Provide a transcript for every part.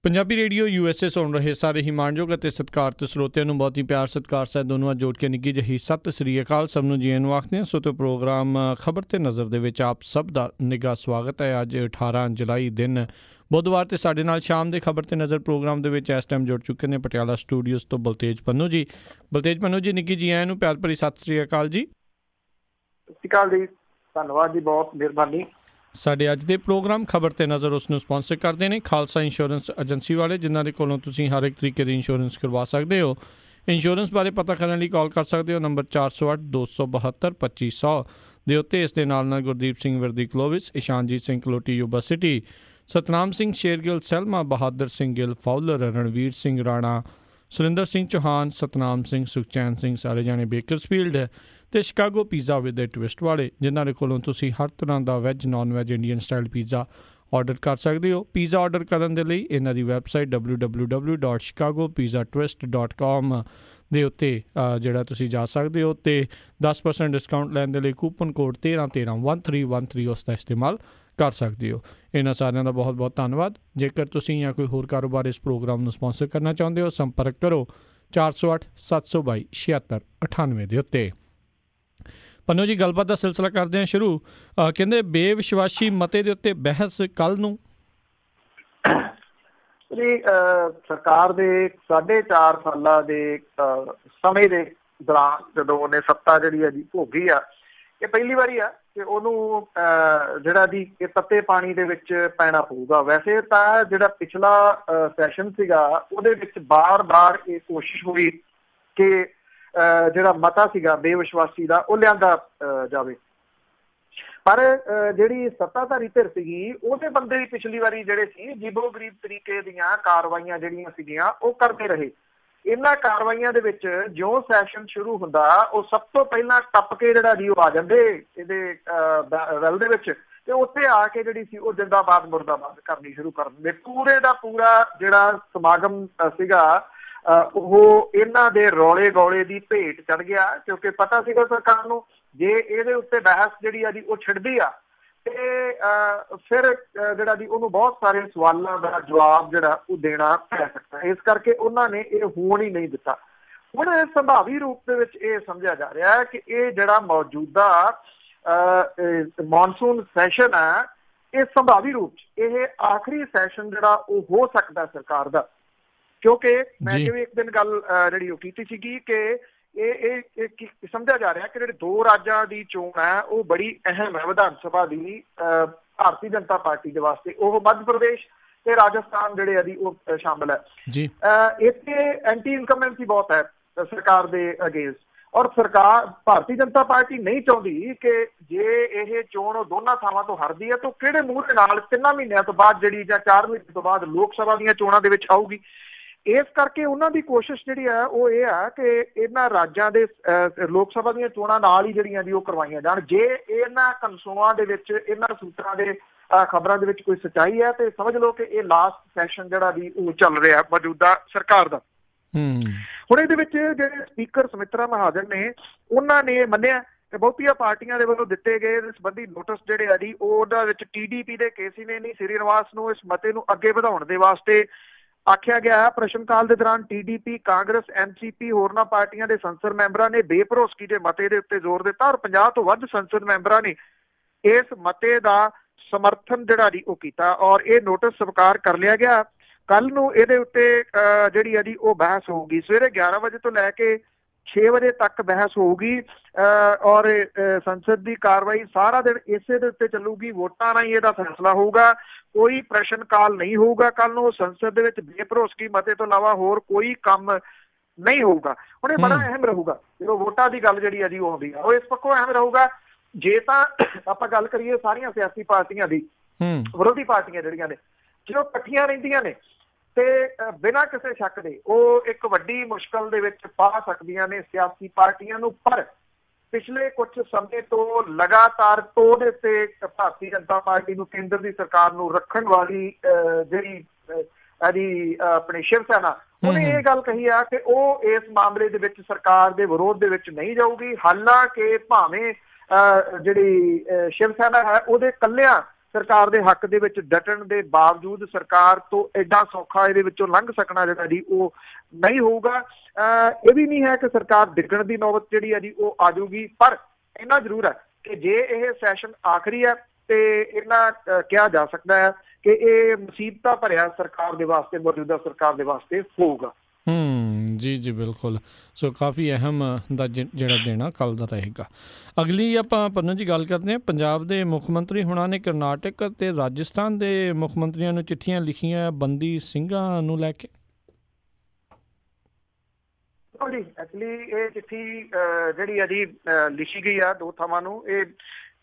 Punjabi radio USA ਸੁਣ ਰਹੇ ਸਾਰੇ ਹੀ ਮਾਣਯੋਗ ਅਤੇ ਸਤਿਕਾਰਤ ਸਰੋਤਿਆਂ ਨੂੰ ਬਹੁਤ ਹੀ ਪਿਆਰ ਸਤਿਕਾਰ ਸਾਹਿਬ ਦੋਨੋਂ ਜੋੜ ਕੇ ਨਿੱਘੀ ਜਿਹੀ ਸਤਿ ਸ੍ਰੀ ਅਕਾਲ। ਸਭ ਨੂੰ ਜੀ ਨੂੰ ਆਖਦੇ ਹਾਂ। ਸੋ ਤੇ ਪ੍ਰੋਗਰਾਮ ਖਬਰ ਤੇ ਨਜ਼ਰ ਦੇ ਵਿੱਚ ਆਪ ਸਭ ਦਾ ਨਿੱਘਾ ਸਵਾਗਤ ਹੈ। ਅੱਜ 18 ਜੁਲਾਈ ਦਿਨ ਬੁੱਧਵਾਰ ਤੇ ਸਾਡੇ ਨਾਲ ਸ਼ਾਮ ਦੇ ਖਬਰ ਤੇ ਨਜ਼ਰ ਪ੍ਰੋਗਰਾਮ ਦੇ ਵਿੱਚ ਇਸ ਟਾਈਮ ਜੁੜ ਚੁੱਕੇ ਨੇ ਪਟਿਆਲਾ ਸਟੂਡੀਓਜ਼ ਤੋਂ ਬਲਤੇਜ ਪੰਨੂ ਜੀ। ਬਲਤੇਜ ਪੰਨੂ ਜੀ ਨਿੱਘੀ ਜੀ ਨੂੰ ਪਿਆਰ ਭਰੀ ਸਤਿ ਸ੍ਰੀ ਅਕਾਲ ਜੀ। ਸਤਿ ਸ਼੍ਰੀ ਅਕਾਲ ਜੀ, ਧੰਨਵਾਦ ਜੀ, ਬਹੁਤ ਮਿਹਰਬਾਨੀ। ਸਾਡੇ ਅੱਜ ਦੇ ਪ੍ਰੋਗਰਾਮ ਖਬਰ ਤੇ ਨਜ਼ਰ ਉਸ ਨੂੰ ਸਪਾਂਸਰ ਕਰਦੇ ਨੇ ਖਾਲਸਾ ਇੰਸ਼ੋਰੈਂਸ ਏਜੰਸੀ ਵਾਲੇ, ਜਿਨ੍ਹਾਂ ਦੇ ਕੋਲੋਂ ਤੁਸੀਂ ਹਰ ਇੱਕ ਤਰੀਕੇ ਦੀ ਇੰਸ਼ੋਰੈਂਸ ਕਰਵਾ ਸਕਦੇ ਹੋ। ਇੰਸ਼ੋਰੈਂਸ ਬਾਰੇ ਪਤਾ ਕਰਨ ਲਈ ਕਾਲ ਕਰ ਸਕਦੇ ਹੋ ਨੰਬਰ 408 272 2500 ਦੇ ਉੱਤੇ। ਇਸ ਦੇ ਨਾਲ ਨਾਲ Gurdeep Singh Vardi Clovis, Ishanjeet Singh Kaloti Yuba City, Satnam Singh Shergill Selma, Bahadur Singh Gill Fowler, Ranveer Singh Rana, Surinder Singh Chauhan, Satnam Singh, Sukhchain Singh, ਸਾਰੇ ਜਾਣੇ ਬੇਕਰਸਫੀਲਡ ਹੈ ਅਤੇ Chicago pizza with a twist ਵਾਲੇ, ਜਿਨ੍ਹਾਂ ਦੇ ਕੋਲੋਂ ਤੁਸੀਂ ਹਰ ਤਰ੍ਹਾਂ ਦਾ veg non veg Indian style pizza order ਕਰ ਸਕਦੇ ਹੋ। ਪੀਜ਼ਾ ਆਰਡਰ ਕਰਨ ਦੇ ਲਈ ਇਹਨਾਂ ਦੀ ਵੈਬਸਾਈਟ www.chicagopizzatwist.com ਦੇ ਉੱਤੇ ਜਿਹੜਾ ਤੁਸੀਂ ਜਾ ਸਕਦੇ ਹੋ ਅਤੇ 10% ਡਿਸਕਾਊਂਟ ਲੈਣ ਦੇ ਲਈ ਕੂਪਨ ਕੋਡ 1313 ਉਸ ਦਾ ਇਸਤੇਮਾਲ ਕਰ ਸਕਦੇ ਹੋ। ਇਹਨਾਂ ਸਾਰਿਆਂ ਦਾ ਬਹੁਤ ਬਹੁਤ ਧੰਨਵਾਦ। ਜੇਕਰ ਤੁਸੀਂ ਜਾਂ ਕੋਈ ਹੋਰ ਕਾਰੋਬਾਰ ਇਸ ਪ੍ਰੋਗਰਾਮ ਨੂੰ ਸਪਾਂਸਰ ਕਰਨਾ ਚਾਹੁੰਦੇ ਹੋ, ਸੰਪਰਕ ਕਰੋ 408 722 7698 ਦੇ ਉੱਤੇ। ਪੰਨੂ ਜੀ, ਗੱਲਬਾਤ ਦਾ ਸਿਲਸਿਲਾ ਕਰਦੇ ਹਾਂ ਸ਼ੁਰੂ। ਕਹਿੰਦੇ ਬੇਵਿਸ਼ਵਾਸੀ ਮਤੇ ਦੇ ਉੱਤੇ ਬਹਿਸ ਕੱਲ੍ਹ ਨੂੰ। ਜੀ ਸਰਕਾਰ ਦੇ 4.5 ਸਾਲਾਂ ਦੇ ਸਮੇਂ ਦੇ ਦੌਰਾਨ ਜਦੋਂ ਉਹਨੇ ਸੱਤਾ ਜਿਹੜੀ ਹੈ ਜੀ ਭੋਗੀ ਆ, ਇਹ ਪਹਿਲੀ ਵਾਰੀ ਆ ਕਿ ਉਹਨੂੰ ਜਿਹੜਾ ਜੀ ਇਹ ਤੱਤੇ ਪਾਣੀ ਦੇ ਵਿੱਚ ਪੈਣਾ ਪਊਗਾ। ਵੈਸੇ ਤਾਂ ਜਿਹੜਾ ਪਿਛਲਾ ਸੈਸ਼ਨ ਸੀਗਾ ਉਹਦੇ ਵਿੱਚ ਬਾਰ-ਬਾਰ ਇਹ ਕੋਸ਼ਿਸ਼ ਹੋਈ ਕਿ ਜਿਹੜਾ ਮਤਾ ਸੀਗਾ ਬੇਵਿਸ਼ਵਾਸੀ ਦਾ ਉਹ ਲਿਆਂਦਾ ਜਾਵੇ, ਪਰ ਜਿਹੜੀ ਸੱਤਾਧਾਰੀ ਧਿਰ ਸੀਗੀ ਉਹਦੇ ਬੰਦੇ ਵੀ ਪਿਛਲੀ ਵਾਰੀ ਜਿਹੜੇ ਸੀ ਅਜੀਬੋ ਗਰੀਬ ਤਰੀਕੇ ਦੀਆਂ ਕਾਰਵਾਈਆਂ ਜਿਹੜੀਆਂ ਸੀਗੀਆਂ ਉਹ ਕਰਦੇ ਰਹੇ। ਇਹਨਾਂ ਕਾਰਵਾਈਆਂ ਦੇ ਵਿੱਚ ਜਿਉਂ ਸੈਸ਼ਨ ਸ਼ੁਰੂ ਹੁੰਦਾ ਉਹ ਸਭ ਤੋਂ ਪਹਿਲਾਂ ਟੱਪ ਕੇ ਜਿਹੜਾ ਜੀ ਉਹ ਆ ਜਾਂਦੇ ਇਹਦੇ ਵੈਲ ਦੇ ਵਿੱਚ, ਤੇ ਉੱਥੇ ਆ ਕੇ ਜਿਹੜੀ ਸੀ ਉਹ ਜਿੰਦਾਬਾਦ ਮੁਰਦਾਬਾਦ ਕਰਨੀ ਸ਼ੁਰੂ ਕਰ ਦਿੰਦੇ। ਪੂਰੇ ਦਾ ਪੂਰਾ ਜਿਹੜਾ ਸਮਾਗਮ ਸੀਗਾ ਉਹ ਇਹਨਾਂ ਦੇ ਰੌਲੇ ਗੌਲੇ ਦੀ ਭੇਟ ਚੜ ਗਿਆ, ਕਿਉਂਕਿ ਪਤਾ ਸੀਗਾ ਸਰਕਾਰ ਨੂੰ ਜੇ ਇਹਦੇ ਉੱਤੇ ਬਹਿਸ ਜਿਹੜੀ ਆ ਜੀ ਉਹ ਛਿੜਦੀ ਆ ਤੇ ਫਿਰ ਜਿਹੜਾ ਜੀ ਉਹਨੂੰ ਬਹੁਤ ਸਾਰੇ ਸਵਾਲਾਂ ਦਾ ਜਵਾਬ ਜਿਹੜਾ ਉਹ ਦੇਣਾ ਪੈ ਸਕਦਾ। ਇਸ ਕਰਕੇ ਉਹਨਾਂ ਨੇ ਇਹ ਹੋਣ ਹੀ ਨਹੀਂ ਦਿੱਤਾ। ਹੁਣ ਸੰਭਾਵੀ ਰੂਪ ਦੇ ਵਿੱਚ ਇਹ ਸਮਝਿਆ ਜਾ ਰਿਹਾ ਹੈ ਕਿ ਇਹ ਜਿਹੜਾ ਮੌਜੂਦਾ ਮੌਨਸੂਨ ਸੈਸ਼ਨ ਹੈ, ਇਹ ਸੰਭਾਵੀ ਰੂਪ 'ਚ ਇਹ ਆਖਰੀ ਸੈਸ਼ਨ ਜਿਹੜਾ ਉਹ ਹੋ ਸਕਦਾ ਸਰਕਾਰ ਦਾ, ਕਿਉਂਕਿ ਮੈਂ ਜਿਵੇਂ ਇੱਕ ਦਿਨ ਗੱਲ ਜਿਹੜੀ ਉਹ ਕੀਤੀ ਸੀਗੀ ਕਿ ਇਹ ਸਮਝਿਆ ਜਾ ਰਿਹਾ ਕਿ ਜਿਹੜੇ 2 ਰਾਜਾਂ ਦੀ ਚੋਣ ਹੈ ਉਹ ਬੜੀ ਅਹਿਮ ਹੈ ਵਿਧਾਨ ਸਭਾ ਦੀ ਭਾਰਤੀ ਜਨਤਾ ਪਾਰਟੀ ਦੇ ਵਾਸਤੇ। ਉਹ ਮੱਧ ਪ੍ਰਦੇਸ਼ ਤੇ ਰਾਜਸਥਾਨ ਜਿਹੜੇ ਆ ਜੀ ਉਹ ਸ਼ਾਮਲ ਹੈ। ਇੱਥੇ ਐਂਟੀ ਇਨਕਮਬੈਂਸੀ ਬਹੁਤ ਹੈ ਸਰਕਾਰ ਦੇ ਅਗੇਂਸਟ, ਔਰ ਸਰਕਾਰ ਭਾਰਤੀ ਜਨਤਾ ਪਾਰਟੀ ਨਹੀਂ ਚਾਹੁੰਦੀ ਕਿ ਜੇ ਇਹ ਚੋਣ ਦੋਨਾਂ ਥਾਵਾਂ ਤੋਂ ਹਾਰਦੀ ਹੈ ਤਾਂ ਕਿਹੜੇ ਮੂੰਹ ਦੇ ਨਾਲ 3 ਮਹੀਨਿਆਂ ਤੋਂ ਬਾਅਦ ਜਿਹੜੀ ਜਾਂ 4 ਮਹੀਨੇ ਤੋਂ ਬਾਅਦ ਲੋਕ ਸਭਾ ਦੀਆਂ ਚੋਣਾਂ ਦੇ ਵਿੱਚ ਆਊਗੀ। ਇਸ ਕਰਕੇ ਉਹਨਾਂ ਦੀ ਕੋਸ਼ਿਸ਼ ਜਿਹੜੀ ਹੈ ਉਹ ਇਹ ਆ ਕਿ ਇਹਨਾਂ ਰਾਜਾਂ ਦੇ ਲੋਕ ਸਭਾ ਦੀਆਂ ਚੋਣਾਂ ਨਾਲ ਹੀ ਜਿਹੜੀਆਂ ਜੀ ਉਹ ਕਰਵਾਈਆਂ ਜਾਣ। ਜੇ ਇਹਨਾਂ ਕਨਸੂਆਂ ਦੇ ਵਿੱਚ ਇਹਨਾਂ ਸੂਤਰਾਂ ਦੇ ਖਬਰਾਂ ਦੇ ਵਿੱਚ ਕੋਈ ਸੱਚਾਈ ਹੈ ਤੇ ਸਮਝ ਲਓ ਕਿ ਇਹ ਲਾਸਟ ਸੈਸ਼ਨ ਜਿਹੜਾ ਵੀ ਉਹ ਚੱਲ ਰਿਹਾ ਮੌਜੂਦਾ ਸਰਕਾਰ ਦਾ। ਹੁਣ ਇਹਦੇ ਵਿੱਚ ਜਿਹੜੇ ਸਪੀਕਰ ਸੁਮਿਤਰਾ ਮਹਾਜਨ ਨੇ ਉਹਨਾਂ ਨੇ ਮੰਨਿਆ ਤੇ ਬਹੁਤੀਆਂ ਪਾਰਟੀਆਂ ਦੇ ਵੱਲੋਂ ਦਿੱਤੇ ਗਏ ਇਸ ਸੰਬੰਧੀ ਨੋਟਿਸ ਜਿਹੜੇ ਆ ਜੀ ਉਹਦਾ ਵਿੱਚ TDP ਦੇ ਕੇਸੀ ਨੇ ਨਹੀਂ ਸ੍ਰੀਨਿਵਾਸ ਨੂੰ ਇਸ ਮਤੇ ਨੂੰ ਅੱਗੇ ਵਧਾਉਣ ਦੇ ਵਾਸਤੇ ਆਖਿਆ ਗਿਆ। ਪ੍ਰਸ਼ਨ ਕਾਲ ਦੇ ਦੌਰਾਨ TDP, ਕਾਂਗਰਸ, NCP ਹੋਰਨਾਂ ਪਾਰਟੀਆਂ ਦੇ ਸੰਸਦ ਮੈਂਬਰਾਂ ਨੇ ਬੇਭਰੋਸਗੀ ਦੇ ਮਤੇ ਦੇ ਉੱਤੇ ਜ਼ੋਰ ਦਿੱਤਾ ਔਰ 50 ਤੋਂ ਵੱਧ ਸੰਸਦ ਮੈਂਬਰਾਂ ਨੇ ਇਸ ਮਤੇ ਦਾ ਸਮਰਥਨ ਜਿਹੜਾ ਜੀ ਉਹ ਕੀਤਾ ਔਰ ਇਹ ਨੋਟਿਸ ਸਵੀਕਾਰ ਕਰ ਲਿਆ ਗਿਆ। ਕੱਲ ਨੂੰ ਇਹਦੇ ਉੱਤੇ ਜਿਹੜੀ ਆ ਜੀ ਉਹ ਬਹਿਸ ਹੋਊਗੀ। ਸਵੇਰੇ 11 ਵਜੇ ਤੋਂ ਲੈ ਕੇ 6 ਵਜੇ ਤੱਕ ਬਹਿਸ ਹੋਊਗੀ ਔਰ ਸੰਸਦ ਦੀ ਕਾਰਵਾਈ ਸਾਰਾ ਦਿਨ ਇਸੇ ਦੇ ਉੱਤੇ ਚੱਲੂਗੀ। ਵੋਟਾਂ ਨਾਲ ਹੀ ਇਹਦਾ ਫੈਸਲਾ ਹੋਊਗਾ। ਕੋਈ ਪ੍ਰਸ਼ਨ ਕਾਲ ਨਹੀਂ ਹੋਊਗਾ ਕੱਲ ਨੂੰ। ਸੰਸਦ ਦੇ ਵਿੱਚ ਬੇਭਰੋਸਗੀ ਮਤੇ ਤੋਂ ਇਲਾਵਾ ਹੋਰ ਕੋਈ ਕੰਮ ਨਹੀਂ ਹੋਊਗਾ। ਹੁਣ ਇਹ ਬੜਾ ਅਹਿਮ ਰਹੂਗਾ ਜਦੋਂ ਵੋਟਾਂ ਦੀ ਗੱਲ ਜਿਹੜੀ ਆ ਜੀ ਉਹ ਆਉਂਦੀ ਆ, ਉਹ ਇਸ ਪੱਖੋਂ ਅਹਿਮ ਰਹੂਗਾ। ਜੇ ਤਾਂ ਆਪਾਂ ਗੱਲ ਕਰੀਏ ਸਾਰੀਆਂ ਸਿਆਸੀ ਪਾਰਟੀਆਂ ਦੀ, ਵਿਰੋਧੀ ਪਾਰਟੀਆਂ ਜਿਹੜੀਆਂ ਨੇ ਜਦੋਂ ਇਕੱਠੀਆਂ ਰਹਿੰਦੀਆਂ ਨੇ ਤੇ ਬਿਨਾਂ ਕਿਸੇ ਸ਼ੱਕ ਦੇ ਉਹ ਇੱਕ ਵੱਡੀ ਮੁਸ਼ਕਲ ਦੇ ਵਿੱਚ ਪਾ ਸਕਦੀਆਂ ਨੇ ਸਿਆਸੀ ਪਾਰਟੀਆਂ ਨੂੰ। ਪਰ ਪਿਛਲੇ ਕੁਝ ਸਮੇਂ ਤੋਂ ਲਗਾਤਾਰ ਤੋੜ ਤੇ ਭਾਰਤੀ ਜਨਤਾ ਪਾਰਟੀ ਨੂੰ, ਕੇਂਦਰ ਦੀ ਸਰਕਾਰ ਨੂੰ ਰੱਖਣ ਵਾਲੀ ਜਿਹੜੀ ਇਹਦੀ ਆਪਣੀ ਸ਼ਿਵ ਸੈਨਾ, ਉਹਨੇ ਇਹ ਗੱਲ ਕਹੀ ਆ ਕਿ ਉਹ ਇਸ ਮਾਮਲੇ ਦੇ ਵਿੱਚ ਸਰਕਾਰ ਦੇ ਵਿਰੋਧ ਦੇ ਵਿੱਚ ਨਹੀਂ ਜਾਊਗੀ। ਹਾਲਾਂਕਿ ਭਾਵੇਂ ਜਿਹੜੀ ਸ਼ਿਵ ਸੈਨਾ ਹੈ ਉਹਦੇ ਕੱਲਿਆਂ ਸਰਕਾਰ ਦੇ ਹੱਕ ਦੇ ਵਿੱਚ ਡਟਣ ਦੇ ਬਾਵਜੂਦ ਸਰਕਾਰ ਤੋਂ ਐਡਾ ਸੌਖਾ ਇਹਦੇ ਵਿੱਚੋਂ ਲੰਘ ਸਕਣਾ ਜਿਹੜਾ ਜੀ ਉਹ ਨਹੀਂ ਹੋਊਗਾ। ਇਹ ਵੀ ਨਹੀਂ ਹੈ ਕਿ ਸਰਕਾਰ ਡਿੱਗਣ ਦੀ ਨੌਬਤ ਜਿਹੜੀ ਹੈ ਜੀ ਉਹ ਆ ਜਾਊਗੀ, ਪਰ ਇੰਨਾ ਜ਼ਰੂਰ ਹੈ ਕਿ ਜੇ ਇਹ ਸੈਸ਼ਨ ਆਖਰੀ ਹੈ ਤੇ ਇਹਨਾਂ ਕਿਹਾ ਜਾ ਸਕਦਾ ਹੈ ਕਿ ਇਹ ਮੁਸੀਬਤਾਂ ਭਰਿਆ ਸਰਕਾਰ ਦੇ ਵਾਸਤੇ, ਮੌਜੂਦਾ ਸਰਕਾਰ ਦੇ ਵਾਸਤੇ ਹੋਊਗਾ। ਜੀ ਜੀ ਬਿਲਕੁਲ। ਸੋ ਕਾਫੀ ਅਹਿਮ ਦਾ ਜਿਹੜਾ ਦੇਣਾ ਕੱਲ੍ਹ ਦਾ ਰਹੇਗਾ। ਅਗਲੀ ਆਪਾਂ ਪੰਨੂ ਜੀ ਗੱਲ ਕਰਦੇ ਹਾਂ। ਪੰਜਾਬ ਦੇ ਮੁੱਖ ਮੰਤਰੀ ਹੁਣਾਂ ਨੇ ਕਰਨਾਟਕ ਅਤੇ ਰਾਜਸਥਾਨ ਦੇ ਮੁੱਖ ਮੰਤਰੀਆਂ ਨੂੰ ਚਿੱਠੀਆਂ ਲਿਖੀਆਂ ਬੰਦੀ ਸਿੰਘਾਂ ਨੂੰ ਲੈ ਕੇ। ਜੀ ਐਕਚੁਅਲੀ ਇਹ ਚਿੱਠੀ ਜਿਹੜੀ ਹੈ ਜੀ ਲਿਖੀ ਗਈ ਆ ਦੋ ਥਾਵਾਂ ਨੂੰ। ਇਹ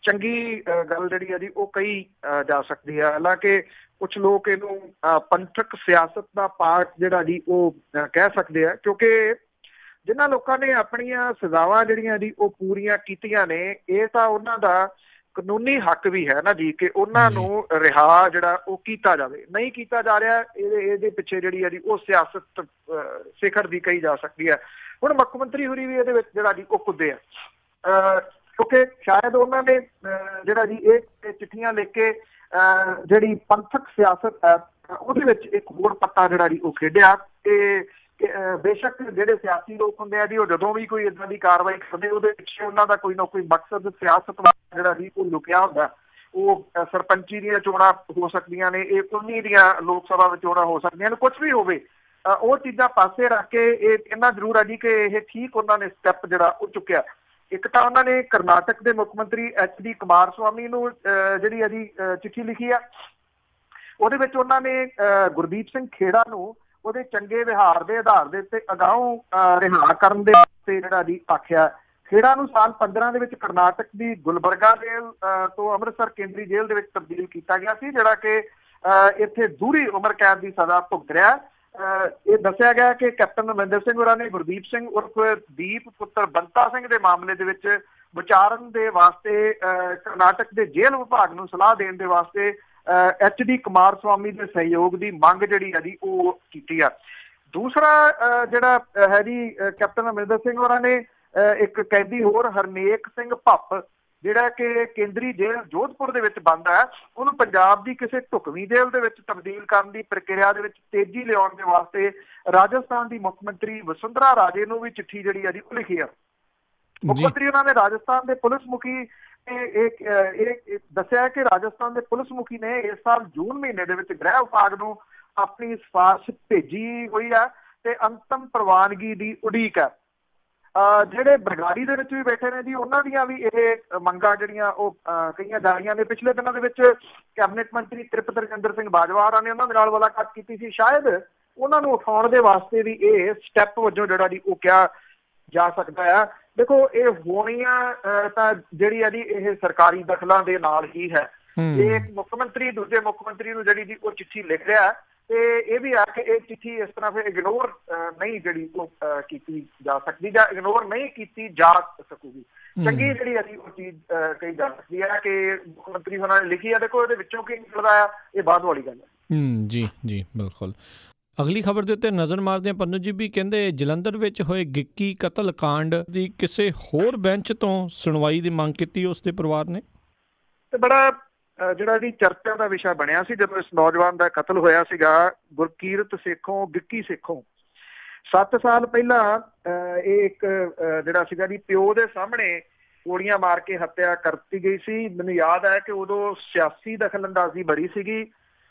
ਚੰਗੀ ਗੱਲ ਜਿਹੜੀ ਹੈ ਜੀ ਉਹ ਕਹੀ ਜਾ ਸਕਦੀ ਹੈ। ਹਾਲਾਂਕਿ ਕੁਛ ਲੋਕ ਇਹਨੂੰ ਪੰਥਕ ਸਿਆਸਤ ਦਾ ਪਾਰਟ ਜਿਹੜਾ ਜੀ ਉਹ ਕਹਿ ਸਕਦੇ ਆ, ਕਿਉਂਕਿ ਜਿਨ੍ਹਾਂ ਲੋਕਾਂ ਨੇ ਆਪਣੀਆਂ ਸਜ਼ਾਵਾਂ ਜਿਹੜੀਆਂ ਜੀ ਉਹ ਪੂਰੀਆਂ ਕੀਤੀਆਂ ਨੇ, ਇਹ ਤਾਂ ਉਹਨਾਂ ਦਾ ਕਾਨੂੰਨੀ ਹੱਕ ਵੀ ਹੈ ਨਾ ਜੀ ਕਿ ਉਹਨਾਂ ਨੂੰ ਰਿਹਾ ਜਿਹੜਾ ਉਹ ਕੀਤਾ ਜਾਵੇ। ਨਹੀਂ ਕੀਤਾ ਜਾ ਰਿਹਾ, ਇਹਦੇ ਪਿੱਛੇ ਜਿਹੜੀ ਹੈ ਜੀ ਉਹ ਸਿਆਸਤ ਸਿਖਰ ਦੀ ਕਹੀ ਜਾ ਸਕਦੀ ਹੈ। ਹੁਣ ਮੁੱਖ ਮੰਤਰੀ ਹੋਰੀ ਵੀ ਇਹਦੇ ਵਿੱਚ ਜਿਹੜਾ ਜੀ ਉਹ ਕੁੱਦੇ ਆ, ਕਿਉਂਕਿ ਸ਼ਾਇਦ ਉਹਨਾਂ ਨੇ ਜਿਹੜਾ ਜੀ ਇਹ ਚਿੱਠੀਆਂ ਲਿਖ ਕੇ ਜਿਹੜੀ ਪੰਥਕ ਸਿਆਸਤ ਹੈ ਉਹਦੇ ਵਿੱਚ ਇੱਕ ਹੋਰ ਪੱਤਾ ਜਿਹੜਾ ਜੀ ਉਹ ਖੇਡਿਆ। ਤੇ ਬੇਸ਼ੱਕ ਜਿਹੜੇ ਸਿਆਸੀ ਲੋਕ ਹੁੰਦੇ ਆ ਜੀ ਉਹ ਜਦੋਂ ਵੀ ਕੋਈ ਏਦਾਂ ਦੀ ਕਾਰਵਾਈ ਕਰਦੇ ਉਹਦੇ ਪਿੱਛੇ ਉਹਨਾਂ ਦਾ ਕੋਈ ਨਾ ਕੋਈ ਮਕਸਦ ਸਿਆਸਤ ਜਿਹੜਾ ਜੀ ਉਹ ਲੁਕਿਆ ਹੁੰਦਾ। ਉਹ ਸਰਪੰਚੀ ਦੀਆਂ ਚੋਣਾਂ ਹੋ ਸਕਦੀਆਂ ਨੇ, ਇਹ 19 ਦੀਆਂ ਲੋਕ ਸਭਾ ਵਿੱਚ ਚੋਣਾਂ ਹੋ ਸਕਦੀਆਂ ਨੇ, ਕੁਛ ਵੀ ਹੋਵੇ। ਉਹ ਚੀਜ਼ਾਂ ਪਾਸੇ ਰੱਖ ਕੇ ਇਹ ਇੰਨਾ ਜ਼ਰੂਰ ਹੈ ਜੀ ਕਿ ਇਹ ਠੀਕ ਉਹਨਾਂ ਨੇ ਸਟੈਪ ਜਿਹੜਾ ਉਹ ਚੁੱਕਿਆ। ਇੱਕ ਤਾਂ ਉਹਨਾਂ ਨੇ ਕਰਨਾਟਕ ਦੇ ਮੁੱਖ ਮੰਤਰੀ HD ਕੁਮਾਰਸਵਾਮੀ ਨੂੰ ਜਿਹੜੀ ਹੈ ਜੀ ਚਿੱਠੀ ਲਿਖੀ ਆ। ਉਹਦੇ ਵਿੱਚ ਉਹਨਾਂ ਨੇ ਗੁਰਦੀਪ ਸਿੰਘ ਖੇੜਾ ਨੂੰ ਉਹਦੇ ਚੰਗੇ ਵਿਹਾਰ ਦੇ ਆਧਾਰ ਦੇ ਉੱਤੇ ਅਗਾਊਂ ਰਿਹਾ ਕਰਨ ਦੇ ਵਾਸਤੇ ਜਿਹੜਾ ਜੀ ਆਖਿਆ। ਖੇੜਾ ਨੂੰ ਸਾਲ 15 ਦੇ ਵਿੱਚ ਕਰਨਾਟਕ ਦੀ ਗੁਲਬਰਗਾ ਜੇਲ੍ਹ ਤੋਂ ਅੰਮ੍ਰਿਤਸਰ ਕੇਂਦਰੀ ਜੇਲ੍ਹ ਦੇ ਵਿੱਚ ਤਬਦੀਲ ਕੀਤਾ ਗਿਆ ਸੀ, ਜਿਹੜਾ ਕਿ ਇੱਥੇ ਦੂਹਰੀ ਉਮਰ ਕੈਦ ਦੀ ਸਜ਼ਾ ਭੁਗਤ ਰਿਹਾ। ਇਹ ਦੱਸਿਆ ਗਿਆ ਕਿ ਕੈਪਟਨ ਅਮਰਿੰਦਰ ਸਿੰਘ ਹੋਰਾਂ ਨੇ ਗੁਰਦੀਪ ਸਿੰਘ ਉਰਫ ਦੀਪ ਪੁੱਤਰ ਬੰਤਾ ਸਿੰਘ ਦੇ ਮਾਮਲੇ ਦੇ ਵਿੱਚ ਵਿਚਾਰਨ ਦੇ ਵਾਸਤੇ ਕਰਨਾਟਕ ਦੇ ਜੇਲ੍ਹ ਵਿਭਾਗ ਨੂੰ ਸਲਾਹ ਦੇਣ ਦੇ ਵਾਸਤੇ HD ਕੁਮਾਰਸਵਾਮੀ ਦੇ ਸਹਿਯੋਗ ਦੀ ਮੰਗ ਜਿਹੜੀ ਹੈ ਜੀ ਉਹ ਕੀਤੀ ਆ। ਦੂਸਰਾ ਜਿਹੜਾ ਹੈ ਜੀ ਕੈਪਟਨ ਅਮਰਿੰਦਰ ਸਿੰਘ ਹੋਰਾਂ ਨੇ ਇੱਕ ਕੈਦੀ ਹੋਰ ਹਰਨੇਕ ਸਿੰਘ ਭੱਪ ਜਿਹੜਾ ਕਿ ਕੇਂਦਰੀ ਜੇਲ੍ਹ ਜੋਧਪੁਰ ਦੇ ਵਿੱਚ ਬੰਦ ਹੈ, ਉਹਨੂੰ ਪੰਜਾਬ ਦੀ ਕਿਸੇ ਢੁਕਵੀਂ ਜੇਲ੍ਹ ਦੇ ਵਿੱਚ ਤਬਦੀਲ ਕਰਨ ਦੀ ਪ੍ਰਕਿਰਿਆ ਦੇ ਵਿੱਚ ਤੇਜ਼ੀ ਲਿਆਉਣ ਦੇ ਵਾਸਤੇ ਰਾਜਸਥਾਨ ਦੀ ਮੁੱਖ ਮੰਤਰੀ ਵਸੁੰਧਰਾ ਰਾਜੇ ਨੂੰ ਵੀ ਚਿੱਠੀ ਜਿਹੜੀ ਹੈ ਜੀ ਉਹ ਲਿਖੀ ਆ। ਮੁੱਖ ਮੰਤਰੀ ਉਹਨਾਂ ਨੇ ਰਾਜਸਥਾਨ ਦੇ ਪੁਲਿਸ ਮੁਖੀ ਇਹ ਦੱਸਿਆ ਕਿ ਰਾਜਸਥਾਨ ਦੇ ਪੁਲਿਸ ਮੁਖੀ ਨੇ ਇਸ ਸਾਲ ਜੂਨ ਮਹੀਨੇ ਦੇ ਵਿੱਚ ਗ੍ਰਹਿ ਵਿਭਾਗ ਨੂੰ ਆਪਣੀ ਸਿਫਾਰਿਸ਼ ਭੇਜੀ ਹੋਈ ਹੈ ਤੇ ਅੰਤਮ ਪ੍ਰਵਾਨਗੀ ਦੀ ਉਡੀਕ ਹੈ। ਜਿਹੜੇ ਬਰਗਾੜੀ ਦੇ ਵਿੱਚ ਵੀ ਬੈਠੇ ਨੇ ਜੀ ਉਹਨਾਂ ਦੀਆਂ ਵੀ ਇਹ ਮੰਗਾਂ ਜਿਹੜੀਆਂ ਉਹ ਕਈਆਂ ਜਾ ਰਹੀਆਂ ਨੇ। ਪਿਛਲੇ ਦਿਨਾਂ ਦੇ ਵਿੱਚ ਕੈਬਨਿਟ ਮੰਤਰੀ ਤ੍ਰਿਪਤ ਰਜਿੰਦਰ ਸਿੰਘ ਬਾਜਵਾ ਹੋਰਾਂ ਨੇ ਉਹਨਾਂ ਦੇ ਨਾਲ ਮੁਲਾਕਾਤ ਕੀਤੀ ਸੀ। ਸ਼ਾਇਦ ਉਹਨਾਂ ਨੂੰ ਉਠਾਉਣ ਦੇ ਵਾਸਤੇ ਵੀ ਇਹ ਸਟੈਪ ਵਜੋਂ ਜਿਹੜਾ ਜੀ ਉਹ ਕਿਹਾ ਜਾ ਸਕਦਾ ਆ। ਦੇਖੋ ਇਹ ਹੋਣੀਆਂ ਤਾਂ ਜਿਹੜੀ ਆ ਜੀ ਇਹ ਸਰਕਾਰੀ ਦਖਲਾਂ ਦੇ ਨਾਲ ਹੀ ਹੈ। ਇਹ ਮੁੱਖ ਮੰਤਰੀ ਦੂਜੇ ਮੁੱਖ ਮੰਤਰੀ ਨੂੰ ਜਿਹੜੀ ਜੀ ਉਹ ਚਿੱਠੀ ਲਿਖ ਰਿਹਾ ਤੇ ਇਹ ਵੀ ਆ ਕਿ ਇਹ ਚਿੱਠੀ ਇਸ ਤਰ੍ਹਾਂ ਫਿਰ ਇਗਨੋਰ ਨਹੀਂ ਜਿਹੜੀ ਉਹ ਕੀਤੀ ਜਾ ਸਕਦੀ ਜਾਂ ਇਗਨੋਰ ਨਹੀਂ ਕੀਤੀ ਜਾ ਸਕੂਗੀ। ਚੰਗੀ ਜਿਹੜੀ ਅਸੀਂ ਉਹ ਚੀਜ਼ ਕਹੀ ਜਾ ਸਕਦੀ ਹੈ ਕਿ ਮੁੱਖ ਮੰਤਰੀ ਉਹਨਾਂ ਨੇ ਲਿਖੀ ਆ। ਦੇਖੋ ਇਹਦੇ ਵਿੱਚੋਂ ਕੀ ਨਿਕਲਦਾ ਆ ਇਹ ਬਾਅਦ ਵਾਲੀ ਗੱਲ ਹੈ। ਜੀ ਜੀ ਬਿਲਕੁਲ। ਅਗਲੀ ਖਬਰ ਦੇ ਉੱਤੇ ਨਜ਼ਰ ਮਾਰਦੇ ਹਾਂ ਪੰਨੂ ਜੀ। ਵੀ ਕਹਿੰਦੇ ਜਲੰਧਰ ਵਿੱਚ ਹੋਏ ਗਿੱਕੀ ਕਤਲ ਕਾਂਡ ਦੀ ਕਿਸੇ ਹੋਰ ਬੈਂਚ ਤੋਂ ਸੁਣਵਾਈ ਦੀ ਮੰਗ ਕੀਤੀ ਉਸ ਦੇ ਪਰਿਵਾਰ ਨੇ। ਤੇ ਬੜਾ ਜਿਹੜਾ ਜੀ ਚਰਚਾ ਦਾ ਵਿਸ਼ਾ ਬਣਿਆ ਸੀ ਜਦੋਂ ਇਸ ਨੌਜਵਾਨ ਦਾ ਕਤਲ ਹੋਇਆ ਸੀਗਾ ਗੁਰਕੀਰਤ ਸੇਖੋਂ ਗਿੱਕੀ ਸੇਖੋਂ। 7 ਸਾਲ ਪਹਿਲਾਂ ਇਹ ਇੱਕ ਜਿਹੜਾ ਸੀਗਾ ਜੀ ਪਿਓ ਦੇ ਸਾਹਮਣੇ ਗੋਲੀਆਂ ਮਾਰ ਕੇ ਹੱਤਿਆ ਕਰਤੀ ਗਈ ਸੀ। ਮੈਨੂੰ ਯਾਦ ਹੈ ਕਿ ਉਦੋਂ ਸਿਆਸੀ ਦਖਲਅੰਦਾਜ਼ੀ ਬੜੀ ਸੀਗੀ,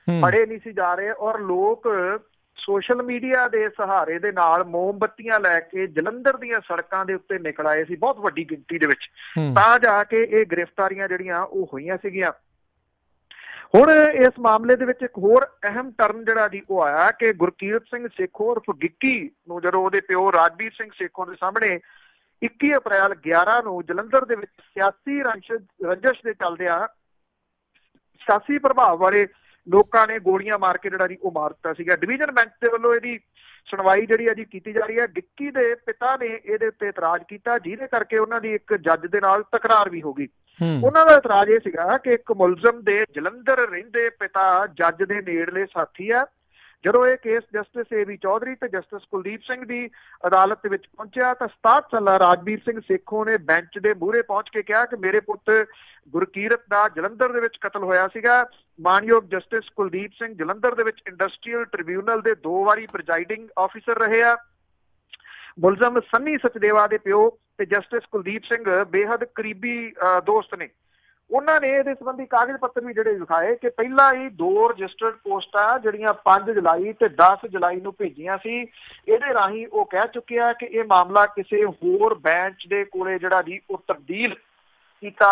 ਫੜੇ ਨਹੀਂ ਸੀ ਜਾ ਰਹੇ ਔਰ ਲੋਕ ਸੋਸ਼ਲ ਮੀਡੀਆ ਦੇ ਸਹਾਰੇ ਦੇ ਨਾਲ ਮੋਮਬੱਤੀਆਂ ਲੈ ਕੇ ਜਲੰਧਰ ਦੀਆਂ ਸੜਕਾਂ ਦੇ ਉੱਤੇ ਨਿਕਲ ਆਏ ਸੀ ਬਹੁਤ ਵੱਡੀ ਗਿਣਤੀ ਦੇ ਵਿੱਚ, ਤਾਂ ਜਾ ਕੇ ਇਹ ਗ੍ਰਿਫਤਾਰੀਆਂ ਜਿਹੜੀਆਂ ਉਹ ਹੋਈਆਂ ਸੀਗੀਆਂ। ਹੁਣ ਇਸ ਮਾਮਲੇ ਦੇ ਵਿੱਚ ਇੱਕ ਹੋਰ ਅਹਿਮ ਟਰਨ ਜਿਹੜਾ ਜੀ ਉਹ ਆਇਆ ਕਿ ਗੁਰਕੀਰਤ ਸਿੰਘ ਸੇਖੋਂ ਉਰਫ ਗਿੱਕੀ ਨੂੰ ਜਦੋਂ ਉਹਦੇ ਪਿਓ ਰਾਜਵੀਰ ਸਿੰਘ ਸੇਖੋਂ ਦੇ ਸਾਹਮਣੇ 21 ਅਪ੍ਰੈਲ 11 ਨੂੰ ਜਲੰਧਰ ਦੇ ਵਿੱਚ ਸਿਆਸੀ ਰੰਜਿਸ਼ ਦੇ ਚੱਲਦਿਆਂ ਸਿਆਸੀ ਪ੍ਰਭਾਵ ਵਾਲੇ ਲੋਕਾਂ ਨੇ ਗੋਲੀਆਂ ਮਾਰ ਕੇ ਜਿਹੜਾ ਜੀ ਉਹ ਮਾਰ ਦਿੱਤਾ ਸੀਗਾ। ਡਿਵੀਜ਼ਨ ਬੈਂਚ ਦੇ ਵੱਲੋਂ ਇਹਦੀ ਸੁਣਵਾਈ ਜਿਹੜੀ ਹੈ ਜੀ ਕੀਤੀ ਜਾ ਰਹੀ ਹੈ। ਗਿੱਕੀ ਦੇ ਪਿਤਾ ਨੇ ਇਹਦੇ ਉੱਤੇ ਇਤਰਾਜ਼ ਕੀਤਾ, ਜਿਹਦੇ ਕਰਕੇ ਉਹਨਾਂ ਦੀ ਇੱਕ ਜੱਜ ਦੇ ਨਾਲ ਤਕਰਾਰ ਵੀ ਹੋ ਗਈ। ਉਹਨਾਂ ਦਾ ਇਤਰਾਜ਼ ਇਹ ਸੀਗਾ ਕਿ ਇੱਕ ਮੁਲਜ਼ਮ ਦੇ ਜਲੰਧਰ ਰਹਿੰਦੇ ਪਿਤਾ ਜੱਜ ਦੇ ਨੇੜਲੇ ਸਾਥੀ ਆ, ਜਦੋਂ ਇਹ ਕੇਸ ਜਸਟਿਸ ਏ.ਵੀ. ਚੌਧਰੀ ਤੇ ਜਸਟਿਸ ਕੁਲਦੀਪ ਸਿੰਘ ਦੀ ਅਦਾਲਤ ਦੇ ਵਿੱਚ ਪਹੁੰਚਿਆ ਤਾਂ 67 ਸਾਲਾ ਰਾਜਵੀਰ ਸਿੰਘ ਸੇਖੋਂ ਨੇ ਬੈਂਚ ਦੇ ਮੂਹਰੇ ਪਹੁੰਚ ਕੇ ਕਿਹਾ ਕਿ ਮੇਰੇ ਪੁੱਤ ਗੁਰਕੀਰਤ ਦਾ ਜਲੰਧਰ ਦੇ ਵਿੱਚ ਕਤਲ ਹੋਇਆ ਸੀਗਾ। ਮਾਨਯੋਗ ਜਸਟਿਸ ਕੁਲਦੀਪ ਸਿੰਘ ਜਲੰਧਰ ਦੇ ਵਿੱਚ ਇੰਡਸਟਰੀਅਲ ਟ੍ਰਿਬਿਊਨਲ ਦੇ 2 ਵਾਰੀ ਪ੍ਰਿਜ਼ਾਈਡਿੰਗ ਆਫੀਸਰ ਰਹੇ ਆ। ਮੁਲਜ਼ਮ ਸੰਨੀ ਸਚਦੇਵਾ ਦੇ ਪਿਓ ਤੇ ਜਸਟਿਸ ਕੁਲਦੀਪ ਸਿੰਘ ਬੇਹੱਦ ਕਰੀਬੀ ਦੋਸਤ ਨੇ। ਉਹਨਾਂ ਨੇ ਇਹਦੇ ਸੰਬੰਧੀ ਕਾਗਜ਼ ਪੱਤਰ ਵੀ ਜਿਹੜੇ ਦਿਖਾਏ ਕਿ ਪਹਿਲਾਂ ਹੀ 2 ਰਜਿਸਟਰਡ ਪੋਸਟਾਂ ਜਿਹੜੀਆਂ 5 ਜੁਲਾਈ ਤੇ 10 ਜੁਲਾਈ ਨੂੰ ਭੇਜੀਆਂ ਸੀ। ਇਹਦੇ ਰਾਹੀਂ ਉਹ ਕਹਿ ਚੁੱਕਿਆ ਕਿ ਇਹ ਮਾਮਲਾ ਕਿਸੇ ਹੋਰ ਬੈਂਚ ਦੇ ਕੋਲੇ ਜਿਹੜਾ ਜੀ ਉਹ ਤਬਦੀਲ ਕੀਤਾ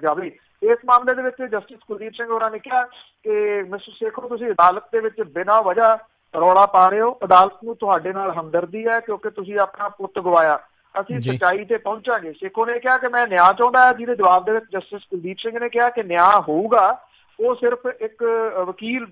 ਜਾਵੇ। ਇਸ ਮਾਮਲੇ ਦੇ ਵਿੱਚ ਜਸਟਿਸ ਕੁਲਦੀਪ ਸਿੰਘ ਹੋਰਾਂ ਨੇ ਕਿਹਾ ਕਿ ਮਿਸਟਰ ਸੇਖੋਂ ਤੁਸੀਂ ਅਦਾਲਤ ਦੇ ਵਿੱਚ ਬਿਨਾਂ ਵਜ੍ਹਾ ਰੌਲਾ ਪਾ ਰਹੇ ਹੋ। ਅਦਾਲਤ ਨੂੰ ਤੁਹਾਡੇ ਨਾਲ ਹਮਦਰਦੀ ਹੈ ਕਿਉਂਕਿ ਤੁਸੀਂ ਆਪਣਾ ਪੁੱਤ ਗਵਾਇਆ। ਅਸੀਂ ਸੱਚਾਈ ਤੇ ਪਹੁੰਚਾਂਗੇ। ਸੇਖੋਂ ਨੇ ਕਿਹਾ ਕਿ ਮੈਂ ਨਿਆਂ ਚਾਹੁੰਦਾ ਹਾਂ, ਜਿਹਦੇ ਜਵਾਬ ਦੇ ਵਿੱਚ ਜਸਟਿਸ ਕੁਲਦੀਪ ਸਿੰਘ ਨੇ ਕਿਹਾ ਕਿ ਨਿਆਂ ਹੋਊਗਾ। ਉਹ ਸਿਰਫ ਇੱਕ ਵਕੀਲ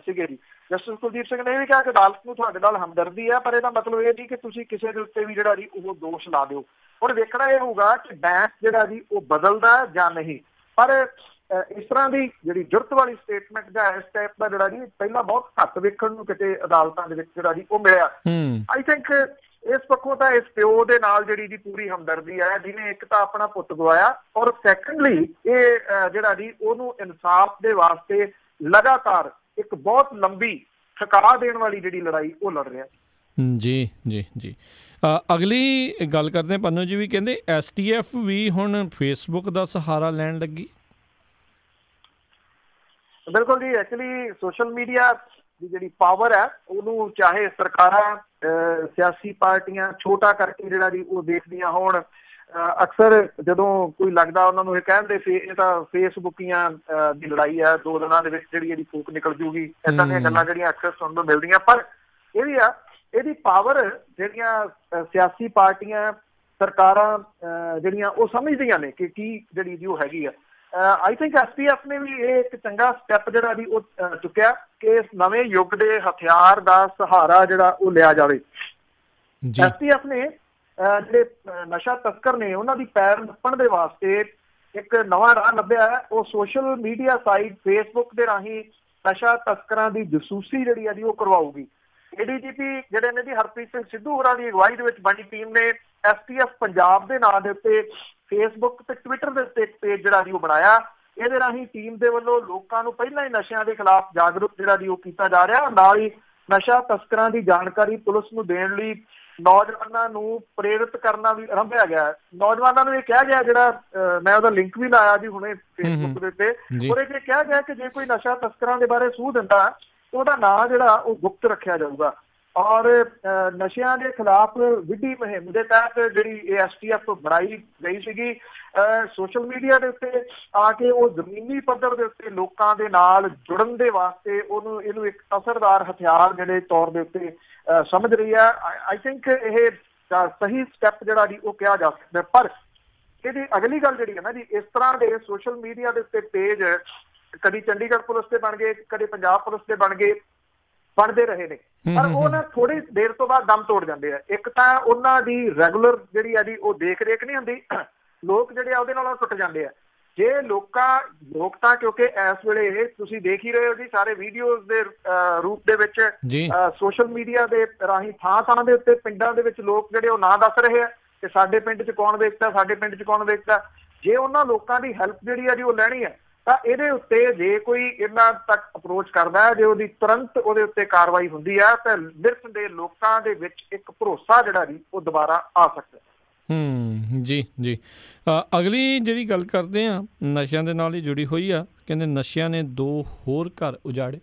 ਸੀਗੇ ਜੀ। ਜਸਟਿਸ ਕੁਲਦੀਪ ਸਿੰਘ ਨੇ ਇਹ ਵੀ ਕਿਹਾ ਕਿ ਅਦਾਲਤ ਨੂੰ ਤੁਹਾਡੇ ਨਾਲ ਹਮਦਰਦੀ ਹੈ, ਪਰ ਇਹਦਾ ਮਤਲਬ ਇਹ ਨਹੀਂ ਕਿ ਤੁਸੀਂ ਕਿਸੇ ਦੇ ਉੱਤੇ ਵੀ ਜਿਹੜਾ ਜੀ ਉਹ ਦੋਸ਼ ਲਾ ਦਿਓ। ਹੁਣ ਵੇਖਣਾ ਇਹ ਹੋਊਗਾ ਕਿ ਬੈਂਚ ਜਿਹੜਾ ਜੀ ਉਹ ਬਦਲਦਾ ਜਾਂ ਨਹੀਂ। ਪਰ ਇਸ ਤਰ੍ਹਾਂ ਦੀ ਜਿਹੜੀ ਜੁਰਤ ਵਾਲੀ ਸਟੇਟਮੈਂਟ ਜਾਂ ਇਸ ਟਾਈਪ ਦਾ ਜਿਹੜਾ ਜੀ ਪਹਿਲਾਂ ਬਹੁਤ ਘੱਟ ਵੇਖਣ ਨੂੰ ਕਿਤੇ ਅਦਾਲਤਾਂ ਦੇ ਵਿੱਚ ਜਿਹੜਾ ਜੀ ਉਹ ਮਿਲਿਆ। ਆਈ ਥਿੰਕ ਇਸ ਪੱਖੋਂ ਤਾਂ ਇਸ ਪਿਓ ਦੇ ਨਾਲ ਜਿਹੜੀ ਜੀ ਪੂਰੀ ਹਮਦਰਦੀ ਹੈ ਜਿਹਨੇ ਇੱਕ ਤਾਂ ਆਪਣਾ ਪੁੱਤ ਗਵਾਇਆ, ਔਰ ਸੈਕੰਡਲੀ ਇਹ ਜਿਹੜਾ ਜੀ ਉਹਨੂੰ ਇਨਸਾਫ ਦੇ ਵਾਸਤੇ ਲਗਾਤਾਰ ਇੱਕ ਬਹੁਤ ਲੰਬੀ ਥਕਾ ਦੇਣ ਵਾਲੀ ਜਿਹੜੀ ਲੜਾਈ ਉਹ ਲੜ ਰਿਹਾ। ਜੀ ਜੀ ਜੀ ਅਗਲੀ ਗੱਲ ਕਰਦੇ ਪੰਨੂ ਜੀ ਵੀ ਕਹਿੰਦੇ STF ਵੀ ਹੁਣ ਫੇਸਬੁੱਕ ਦਾ ਸਹਾਰਾ ਲੈਣ ਲੱਗੀ। ਬਿਲਕੁਲ ਜੀ, ਐਕਚੁਅਲੀ ਸੋਸ਼ਲ ਮੀਡੀਆ ਦੀ ਜਿਹੜੀ ਪਾਵਰ ਹੈ ਉਹਨੂੰ ਚਾਹੇ ਸਰਕਾਰਾਂ ਸਿਆਸੀ ਪਾਰਟੀਆਂ ਛੋਟਾ ਕਰਕੇ ਜਿਹੜਾ ਜੀ ਉਹ ਦੇਖਦੀਆਂ ਹੋਣ। ਅਕਸਰ ਜਦੋਂ ਕੋਈ ਲੱਗਦਾ ਉਹਨਾਂ ਨੂੰ ਇਹ ਕਹਿੰਦੇ ਇਹ ਤਾਂ ਫੇਸਬੁੱਕੀਆਂ ਦੀ ਲੜਾਈ ਹੈ, 2 ਦਿਨਾਂ ਦੇ ਵਿੱਚ ਜਿਹੜੀ ਇਹਦੀ ਫੂਕ ਨਿਕਲ ਜੂਗੀ। ਏਦਾਂ ਦੀਆਂ ਗੱਲਾਂ ਜਿਹੜੀਆਂ ਅਕਸਰ ਸੁਣਨ ਨੂੰ ਮਿਲਦੀਆਂ। ਪਰ ਇਹ ਵੀ ਆ ਇਹਦੀ ਪਾਵਰ ਜਿਹੜੀਆਂ ਸਿਆਸੀ ਪਾਰਟੀਆਂ ਸਰਕਾਰਾਂ ਜਿਹੜੀਆਂ ਉਹ ਸਮਝਦੀਆਂ ਨੇ ਕਿ ਕੀ ਜਿਹੜੀ ਜੀ ਉਹ ਹੈਗੀ ਆ। ਆਈ ਥਿੰਕ STF ਨੇ ਵੀ ਇਹ ਇੱਕ ਚੰਗਾ ਸਟੈਪ ਜਿਹੜਾ ਜੀ ਉਹ ਚੁੱਕਿਆ ਕਿ ਇਸ ਨਵੇਂ ਯੁੱਗ ਦੇ ਹਥਿਆਰ ਦਾ ਸਹਾਰਾ ਜਿਹੜਾ ਉਹ ਲਿਆ ਜਾਵੇ। STF ਨੇ ਜਿਹੜੇ ਨਸ਼ਾ ਤਸਕਰ ਨੇ ਉਹਨਾਂ ਦੀ ਪੈਰ ਨੱਪਣ ਦੇ ਵਾਸਤੇ ਇੱਕ ਨਵਾਂ ਰਾਹ ਲੱਭਿਆ ਹੈ। ਉਹ ਸੋਸ਼ਲ ਮੀਡੀਆ ਸਾਈਟ ਫੇਸਬੁੱਕ ਦੇ ਰਾਹੀਂ ਨਸ਼ਾ ਤਸਕਰਾਂ ਦੀ ਜਸੂਸੀ ਜਿਹੜੀ ਆ ਜੀ ਉਹ ਕਰਵਾਊਗੀ। ADGP ਜਿਹੜੇ ਨੇ ਜੀ ਹਰਪ੍ਰੀਤ ਸਿੰਘ ਸਿੱਧੂ ਹੋਰਾਂ ਦੀ ਅਗਵਾਈ ਦੇ ਵਿੱਚ ਬਣੀ ਟੀਮ ਨੇ STF ਪੰਜਾਬ ਦੇ ਨਾਂ ਦੇ ਉੱਤੇ ਫੇਸਬੁੱਕ ਤੇ ਟਵਿੱਟਰ ਦੇ ਉੱਤੇ ਇੱਕ ਪੇਜ ਜਿਹੜਾ ਜੀ ਉਹ ਬਣਾਇਆ। ਇਹਦੇ ਰਾਹੀਂ ਟੀਮ ਦੇ ਵੱਲੋਂ ਲੋਕਾਂ ਨੂੰ ਪਹਿਲਾਂ ਹੀ ਨਸ਼ਿਆਂ ਦੇ ਖਿਲਾਫ ਜਾਗਰੂਕ ਜਿਹੜਾ ਜੀ ਉਹ ਕੀਤਾ ਜਾ ਰਿਹਾ। ਨਾਲ ਹੀ ਨਸ਼ਾ ਤਸਕਰਾਂ ਦੀ ਜਾਣਕਾਰੀ ਪੁਲਿਸ ਨੂੰ ਦੇਣ ਲਈ ਨੌਜਵਾਨਾਂ ਨੂੰ ਪ੍ਰੇਰਿਤ ਕਰਨਾ ਵੀ ਆਰੰਭਿਆ ਗਿਆ। ਨੌਜਵਾਨਾਂ ਨੂੰ ਇਹ ਕਿਹਾ ਗਿਆ, ਜਿਹੜਾ ਮੈਂ ਉਹਦਾ ਲਿੰਕ ਵੀ ਲਾਇਆ ਜੀ ਹੁਣੇ ਫੇਸਬੁੱਕ ਦੇ ਉੱਤੇ, ਉਹਦੇ 'ਚ ਕਿਹਾ ਗਿਆ ਕਿ ਜੇ ਕੋਈ ਨਸ਼ਾ ਤਸਕਰਾਂ ਦੇ ਬਾਰੇ ਸੂਹ ਦਿੰਦਾ ਉਹਦਾ ਨਾਂ ਜਿਹੜਾ ਉਹ ਗੁਪਤ ਰੱਖਿਆ ਜਾਊਗਾ। ਔਰ ਨਸ਼ਿਆਂ ਦੇ ਖਿਲਾਫ ਵਿੱਢੀ ਮੁਹਿੰਮ ਦੇ ਤਹਿਤ ਜਿਹੜੀ STF ਬਣਾਈ ਗਈ ਸੀਗੀ, ਸੋਸ਼ਲ ਮੀਡੀਆ ਦੇ ਉੱਤੇ ਆ ਕੇ ਉਹ ਜ਼ਮੀਨੀ ਪੱਧਰ ਦੇ ਉੱਤੇ ਲੋਕਾਂ ਦੇ ਨਾਲ ਜੁੜਨ ਦੇ ਵਾਸਤੇ ਇਹਨੂੰ ਇੱਕ ਅਸਰਦਾਰ ਹਥਿਆਰ ਜਿਹੜੇ ਤੌਰ ਦੇ ਉੱਤੇ ਸਮਝ ਰਹੀ ਹੈ। ਆਈ ਥਿੰਕ ਇਹ ਸਹੀ ਸਟੈਪ ਜਿਹੜਾ ਜੀ ਉਹ ਕਿਹਾ ਜਾ ਸਕਦਾ। ਪਰ ਇਹਦੀ ਅਗਲੀ ਗੱਲ ਜਿਹੜੀ ਹੈ ਨਾ ਜੀ, ਇਸ ਤਰ੍ਹਾਂ ਦੇ ਸੋਸ਼ਲ ਮੀਡੀਆ ਦੇ ਉੱਤੇ ਪੇਜ ਕਦੀ ਚੰਡੀਗੜ੍ਹ ਪੁਲਿਸ ਦੇ ਬਣ ਗਏ, ਕਦੇ ਪੰਜਾਬ ਪੁਲਿਸ ਦੇ ਬਣਦੇ ਰਹੇ ਨੇ, ਪਰ ਉਹ ਨਾ ਥੋੜੀ ਦੇਰ ਤੋਂ ਬਾਅਦ ਦਮ ਤੋੜ ਜਾਂਦੇ ਆ। ਇੱਕ ਤਾਂ ਉਹਨਾਂ ਦੀ ਰੈਗੂਲਰ ਜਿਹੜੀ ਆ ਜੀ ਉਹ ਦੇਖ ਰੇਖ ਨਹੀਂ ਹੁੰਦੀ, ਲੋਕ ਜਿਹੜੇ ਆ ਉਹਦੇ ਨਾਲੋਂ ਟੁੱਟ ਜਾਂਦੇ ਆ। ਜੇ ਲੋਕ ਤਾਂ ਕਿਉਂਕਿ ਇਸ ਵੇਲੇ ਇਹ ਤੁਸੀਂ ਦੇਖ ਹੀ ਰਹੇ ਹੋ ਜੀ ਸਾਰੇ ਵੀਡੀਓਜ਼ ਦੇ ਰੂਪ ਦੇ ਵਿੱਚ ਸੋਸ਼ਲ ਮੀਡੀਆ ਦੇ ਰਾਹੀਂ ਥਾਂ ਦੇ ਉੱਤੇ ਪਿੰਡਾਂ ਦੇ ਵਿੱਚ ਲੋਕ ਜਿਹੜੇ ਉਹ ਨਾਂ ਦੱਸ ਰਹੇ ਆ ਕਿ ਸਾਡੇ ਪਿੰਡ 'ਚ ਕੌਣ ਵੇਚਦਾ, ਸਾਡੇ ਪਿੰਡ 'ਚ ਕੌਣ ਵੇਚਦਾ। ਜੇ ਉਹਨਾਂ ਲੋਕਾਂ ਦੀ ਹੈਲਪ ਜਿਹੜੀ ਆ ਜੀ ਉਹ ਲੈਣੀ ਹੈ ਤਾਂ ਇਹਦੇ ਉੱਤੇ ਜੇ ਕੋਈ ਇਹਨਾਂ ਤੱਕ ਅਪਰੋਚ ਕਰਦਾ ਹੈ, ਜੇ ਉਹਦੀ ਤੁਰੰਤ ਉਹਦੇ ਉੱਤੇ ਕਾਰਵਾਈ ਹੁੰਦੀ ਹੈ ਤਾਂ ਨਿਰਸੰਦੇਹ ਲੋਕਾਂ ਦੇ ਵਿੱਚ ਇੱਕ ਭਰੋਸਾ ਜਿਹੜਾ ਜੀ ਉਹ ਦੁਬਾਰਾ ਆ ਸਕਦਾ। ਜੀ ਜੀ ਅਗਲੀ ਜਿਹੜੀ ਗੱਲ ਕਰਦੇ ਆ ਨਸ਼ਿਆਂ ਦੇ ਨਾਲ ਹੀ ਜੁੜੀ ਹੋਈ ਆ, ਕਹਿੰਦੇ ਨਸ਼ਿਆਂ ਨੇ 2 ਹੋਰ ਘਰ ਉਜਾੜੇ।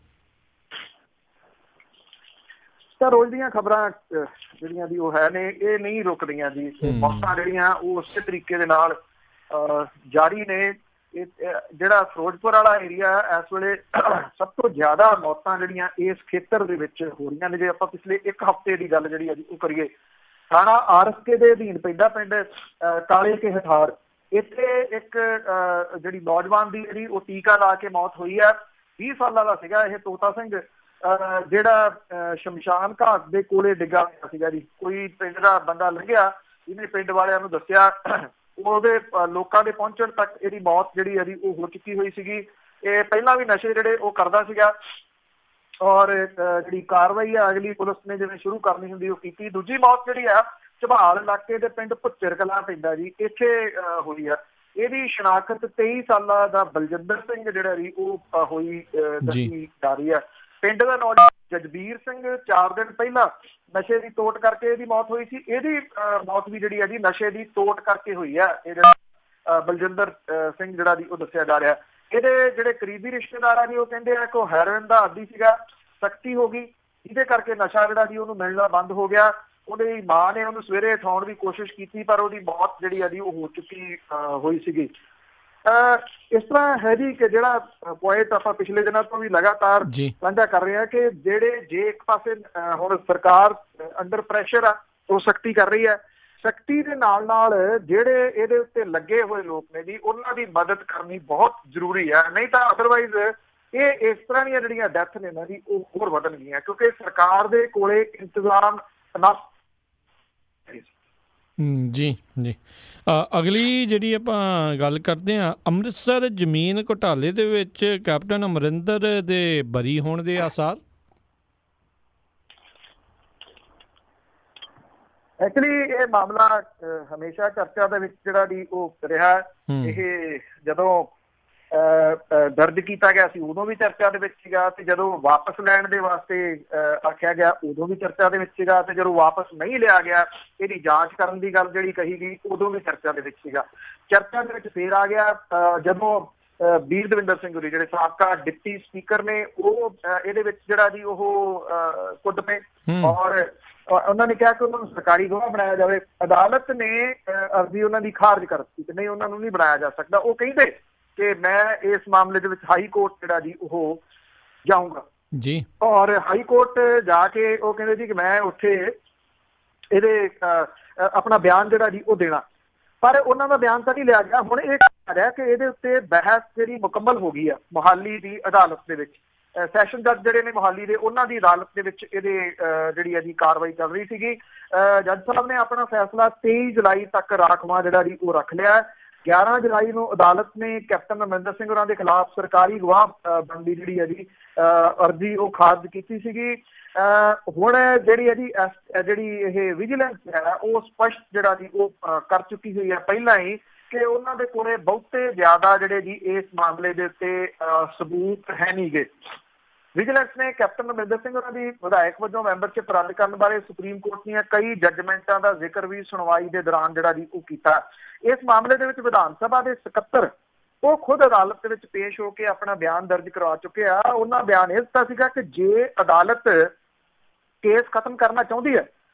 ਤਾਂ ਰੋਜ਼ ਦੀਆਂ ਖਬਰਾਂ ਜਿਹੜੀਆਂ ਦੀ ਉਹ ਹੈ ਨੇ ਇਹ ਨਹੀਂ ਰੁਕਦੀਆਂ ਜੀ। ਮੌਤਾਂ ਜਿਹੜੀਆਂ ਉਹ ਉਸੇ ਤਰੀਕੇ ਦੇ ਨਾਲ ਜਾਰੀ ਨੇ। ਇਹ ਜਿਹੜਾ ਫਿਰੋਜ਼ਪੁਰ ਵਾਲਾ ਏਰੀਆ ਇਸ ਵੇਲੇ ਸਭ ਤੋਂ ਜ਼ਿਆਦਾ ਮੌਤਾਂ ਜਿਹੜੀਆਂ ਇਸ ਖੇਤਰ ਦੇ ਵਿੱਚ ਹੋ ਰਹੀਆਂ ਨੇ। ਜੇ ਆਪਾਂ ਪਿਛਲੇ 1 ਹਫ਼ਤੇ ਦੀ ਗੱਲ ਜਿਹੜੀ ਆ ਜੀ ਉਹ ਕਰੀਏ, ਥਾਣਾ RSK ਦੇ ਅਧੀਨ ਪੈਂਦਾ ਪਿੰਡ ਕਾਲੇ ਕੇ ਹਠਾਰ, ਇੱਥੇ ਇੱਕ ਜਿਹੜੀ ਨੌਜਵਾਨ ਦੀ ਜਿਹੜੀ ਉਹ ਟੀਕਾ ਲਾ ਕੇ ਮੌਤ ਹੋਈ ਹੈ। 20 ਸਾਲਾਂ ਦਾ ਸੀਗਾ ਇਹ ਤੋਤਾ ਸਿੰਘ, ਜਿਹੜਾ ਸ਼ਮਸ਼ਾਨ ਘਾਟ ਦੇ ਕੋਲੇ ਡਿੱਗਾ ਹੋਇਆ ਸੀਗਾ ਜੀ। ਕੋਈ ਪਿੰਡ ਦਾ ਬੰਦਾ ਲੰਘਿਆ, ਇਹਨੇ ਪਿੰਡ ਵਾਲਿਆਂ ਨੂੰ ਦੱਸਿਆ, ਉਹਦੇ ਲੋਕਾਂ ਦੇ ਪਹੁੰਚਣ ਤੱਕ ਇਹਦੀ ਮੌਤ ਜਿਹੜੀ ਹੈ ਜੀ ਉਹ ਹੋ ਚੁੱਕੀ ਹੋਈ ਸੀਗੀ। ਇਹ ਪਹਿਲਾਂ ਵੀ ਨਸ਼ੇ ਜਿਹੜੇ ਉਹ ਕਰਦਾ ਸੀਗਾ ਔਰ ਜਿਹੜੀ ਕਾਰਵਾਈ ਆ ਅਗਲੀ ਪੁਲਿਸ ਨੇ ਜਿਵੇਂ ਸ਼ੁਰੂ ਕਰਨੀ ਹੁੰਦੀ ਉਹ ਕੀਤੀ। ਦੂਜੀ ਮੌਤ ਜਿਹੜੀ ਆ ਝਬਾਲ ਇਲਾਕੇ ਦੇ ਪਿੰਡ ਭੁੱਚਰ ਕਲਾਂ ਪੈਂਦਾ ਜੀ, ਇੱਥੇ ਹੋਈ ਆ। ਇਹਦੀ ਸ਼ਨਾਖਤ 23 ਸਾਲਾਂ ਦਾ ਬਲਜਿੰਦਰ ਸਿੰਘ ਜਿਹੜਾ ਜੀ ਉਹ ਹੋਈ ਦੱਸੀ ਜਾ ਰਹੀ ਆ। ਪਿੰਡ ਦਾ ਨੌਜਵਾਨ ਜਜਬੀਰ ਸਿੰਘ 4 ਦਿਨ ਪਹਿਲਾਂ ਨਸ਼ੇ ਦੀ ਤੋੜ ਕਰਕੇ ਇਹਦੀ ਮੌਤ ਹੋਈ ਸੀ। ਇਹਦੀ ਮੌਤ ਵੀ ਜਿਹੜੀ ਹੈ ਜੀ ਨਸ਼ੇ ਦੀ ਤੋੜ ਕਰਕੇ ਹੋਈ ਆ। ਇਹ ਜਿਹੜਾ ਬਲਜਿੰਦਰ ਸਿੰਘ ਜਿਹੜਾ ਜੀ ਉਹ ਦੱਸਿਆ ਜਾ ਰਿਹਾ। ਇਹਦੇ ਜਿਹੜੇ ਕਰੀਬੀ ਰਿਸ਼ਤੇਦਾਰ ਆ ਜੀ ਉਹ ਕਹਿੰਦੇ ਆ ਕਿ ਉਹ ਹੈਰੋਇਨ ਦਾ ਆਦੀ ਸੀਗਾ, ਸਖਤੀ ਹੋ ਗਈ ਜਿਹਦੇ ਕਰਕੇ ਨਸ਼ਾ ਜਿਹੜਾ ਜੀ ਉਹਨੂੰ ਮਿਲਣਾ ਬੰਦ ਹੋ ਗਿਆ। ਉਹਦੀ ਮਾਂ ਨੇ ਉਹਨੂੰ ਸਵੇਰੇ ਉਠਾਉਣ ਦੀ ਕੋਸ਼ਿਸ਼ ਕੀਤੀ ਪਰ ਉਹਦੀ ਮੌਤ ਜਿਹੜੀ ਆ ਜੀ ਉਹ ਹੋ ਚੁੱਕੀ ਹੋਈ ਸੀਗੀ। ਇਸ ਤਰ੍ਹਾਂ ਹੈ ਜੀ ਕਿ ਜਿਹੜਾ ਪੁਆਇੰਟ ਆਪਾਂ ਪਿਛਲੇ ਦਿਨਾਂ ਤੋਂ ਵੀ ਲਗਾਤਾਰ ਸਾਂਝਾ ਕਰ ਰਹੇ ਹਾਂ ਕਿ ਜੇ ਇੱਕ ਪਾਸੇ ਹੁਣ ਸਰਕਾਰ ਅੰਡਰ ਪ੍ਰੈਸ਼ਰ ਆ ਉਹ ਸਖਤੀ ਕਰ ਰਹੀ ਹੈ, ਸਖਤੀ ਦੇ ਨਾਲ ਨਾਲ ਜਿਹੜੇ ਇਹਦੇ ਉੱਤੇ ਲੱਗੇ ਹੋਏ ਲੋਕ ਨੇ ਜੀ ਉਹਨਾਂ ਦੀ ਮਦਦ ਕਰਨੀ ਬਹੁਤ ਜ਼ਰੂਰੀ ਹੈ। ਨਹੀਂ ਤਾਂ ਅਦਰਵਾਈਜ਼ ਇਹ ਇਸ ਤਰ੍ਹਾਂ ਦੀਆਂ ਜਿਹੜੀਆਂ ਡੈਥ ਨੇ ਨਾ ਜੀ ਉਹ ਹੋਰ ਵਧਣਗੀਆਂ ਕਿਉਂਕਿ ਸਰਕਾਰ ਦੇ ਕੋਲੇ ਇੰਤਜ਼ਾਮ ਨਾ। ਜੀ ਜੀ ਅਗਲੀ ਜਿਹੜੀ ਆਪਾਂ ਗੱਲ ਕਰਦੇ ਹਾਂ, ਅੰਮ੍ਰਿਤਸਰ ਜ਼ਮੀਨ ਘੁਟਾਲੇ ਦੇ ਵਿੱਚ ਕੈਪਟਨ ਅਮਰਿੰਦਰ ਦੇ ਬਰੀ ਹੋਣ ਦੇ ਆਸਾਰ। ਐਕਚੁਅਲੀ ਇਹ ਮਾਮਲਾ ਹਮੇਸ਼ਾ ਚਰਚਾ ਦੇ ਵਿੱਚ ਜਿਹੜਾ ਜੀ ਉਹ ਰਿਹਾ। ਇਹ ਜਦੋਂ ਦਰਜ ਕੀਤਾ ਗਿਆ ਸੀ ਉਦੋਂ ਵੀ ਚਰਚਾ ਦੇ ਵਿੱਚ ਸੀਗਾ ਤੇ ਜਦੋਂ ਵਾਪਸ ਲੈਣ ਦੇ ਵਾਸਤੇ ਆਖਿਆ ਗਿਆ ਉਦੋਂ ਵੀ ਚਰਚਾ ਦੇ ਵਿੱਚ ਸੀਗਾ ਤੇ ਜਦੋਂ ਵਾਪਸ ਨਹੀਂ ਲਿਆ ਗਿਆ ਇਹਦੀ ਜਾਂਚ ਕਰਨ ਦੀ ਗੱਲ ਜਿਹੜੀ ਕਹੀ ਗਈ ਉਦੋਂ ਵੀ ਚਰਚਾ ਦੇ ਵਿੱਚ ਸੀਗਾ। ਚਰਚਾ ਦੇ ਵਿੱਚ ਫੇਰ ਆ ਗਿਆ ਜਦੋਂ ਵੀਰ ਦਵਿੰਦਰ ਸਿੰਘ ਹੋਰੀ ਜਿਹੜੇ ਸਾਬਕਾ ਡਿਪਟੀ ਸਪੀਕਰ ਨੇ ਉਹ ਇਹਦੇ ਵਿੱਚ ਜਿਹੜਾ ਜੀ ਉਹ ਕੁੱਦ ਪਏ ਔਰ ਉਹਨਾਂ ਨੇ ਕਿਹਾ ਕਿ ਉਹਨਾਂ ਨੂੰ ਸਰਕਾਰੀ ਗਵਾਹ ਬਣਾਇਆ ਜਾਵੇ। ਅਦਾਲਤ ਨੇ ਅਰਜ਼ੀ ਉਹਨਾਂ ਦੀ ਖਾਰਜ ਕਰ ਦਿੱਤੀ ਕਿ ਨਹੀਂ ਉਹਨਾਂ ਨੂੰ ਨਹੀਂ ਬਣਾਇਆ ਜਾ ਸਕਦਾ। ਉਹ ਕਹਿੰਦੇ ਕਿ ਮੈਂ ਇਸ ਮਾਮਲੇ ਦੇ ਵਿੱਚ ਹਾਈ ਕੋਰਟ ਜਿਹੜਾ ਜੀ ਉਹ ਜਾਊਂਗਾ ਜੀ ਔਰ ਹਾਈ ਕੋਰਟ ਜਾ ਕੇ ਉਹ ਕਹਿੰਦੇ ਜੀ ਕਿ ਮੈਂ ਉੱਥੇ ਇਹਦੇ ਆਪਣਾ ਬਿਆਨ ਜਿਹੜਾ ਜੀ ਉਹ ਦੇਣਾ, ਪਰ ਉਹਨਾਂ ਦਾ ਬਿਆਨ ਤਾਂ ਨਹੀਂ ਲਿਆ ਗਿਆ। ਹੁਣ ਇਹ ਕਹਿ ਰਿਹਾ ਕਿ ਇਹਦੇ ਉੱਤੇ ਬਹਿਸ ਜਿਹੜੀ ਮੁਕੰਮਲ ਹੋ ਗਈ ਆ ਮੋਹਾਲੀ ਦੀ ਅਦਾਲਤ ਦੇ ਵਿੱਚ। ਸੈਸ਼ਨ ਜੱਜ ਜਿਹੜੇ ਨੇ ਮੋਹਾਲੀ ਦੇ ਉਹਨਾਂ ਦੀ ਅਦਾਲਤ ਦੇ ਵਿੱਚ ਇਹਦੇ ਜਿਹੜੀ ਹੈ ਜੀ ਕਾਰਵਾਈ ਚੱਲ ਰਹੀ ਸੀਗੀ। ਜੱਜ ਸਾਹਿਬ ਨੇ ਆਪਣਾ ਫੈਸਲਾ 23 ਜੁਲਾਈ ਤੱਕ ਰਾਖਵਾਂ ਜਿਹੜਾ ਜੀ ਉਹ ਰੱਖ ਲਿਆ। 11 ਜੁਲਾਈ ਨੂੰ ਅਦਾਲਤ ਨੇ ਕੈਪਟਨ ਅਮਰਿੰਦਰ ਸਿੰਘ ਹੋਰਾਂ ਦੇ ਖਿਲਾਫ ਸਰਕਾਰੀ ਗਵਾਹ ਬਣਨ ਦੀ ਜਿਹੜੀ ਹੈ ਜੀ ਅਰਜ਼ੀ ਉਹ ਖਾਰਜ ਕੀਤੀ ਸੀਗੀ। ਹੁਣ ਜਿਹੜੀ ਹੈ ਜੀ ਜਿਹੜੀ ਇਹ ਵਿਜੀਲੈਂਸ ਹੈ ਉਹ ਸਪਸ਼ਟ ਜਿਹੜਾ ਜੀ ਉਹ ਕਰ ਚੁੱਕੀ ਹੋਈ ਹੈ ਪਹਿਲਾਂ ਹੀ ਕਿ ਉਹਨਾਂ ਦੇ ਕੋਲੇ ਬਹੁਤੇ ਜ਼ਿਆਦਾ ਜਿਹੜੇ ਜੀ ਇਸ ਮਾਮਲੇ ਦੇ ਉੱਤੇ ਸਬੂਤ ਹੈ ਨਹੀਂ ਗੇ। ਵਿਜੀਲੈਂਸ ਨੇ ਕੈਪਟਨ ਅਮਰਿੰਦਰ ਸਿੰਘ ਹੋਰਾਂ ਦੀ ਵਿਧਾਇਕ ਵਜੋਂ ਮੈਂਬਰਸ਼ਿਪ ਰੱਦ ਕਰਨ ਬਾਰੇ ਸੁਪਰੀਮ ਕੋਰਟ ਦੀਆਂ ਕਈ ਜੱਜਮੈਂਟਾਂ ਦਾ ਜ਼ਿਕਰ ਵੀ ਸੁਣਵਾਈ ਦੇ ਦੌਰਾਨ ਜਿਹੜਾ ਜੀ ਉਹ ਕੀਤਾ। ਇਸ ਮਾਮਲੇ ਦੇ ਵਿੱਚ ਵਿਧਾਨ ਸਭਾ ਦੇ ਸਕੱਤਰ ਉਹ ਖੁਦ ਅਦਾਲਤ ਦੇ ਵਿੱਚ ਪੇਸ਼ ਹੋ ਕੇ ਆਪਣਾ ਬਿਆਨ ਦਰਜ ਕਰਵਾ ਚੁੱਕੇ ਆ। ਉਹਨਾਂ ਬਿਆਨ ਇਹ ਦਿੱਤਾ ਸੀਗਾ ਕਿ ਜੇ ਅਦਾਲਤ ਕੇਸ ਖਤਮ ਕਰਨਾ ਚਾਹੁੰਦੀ ਹੈ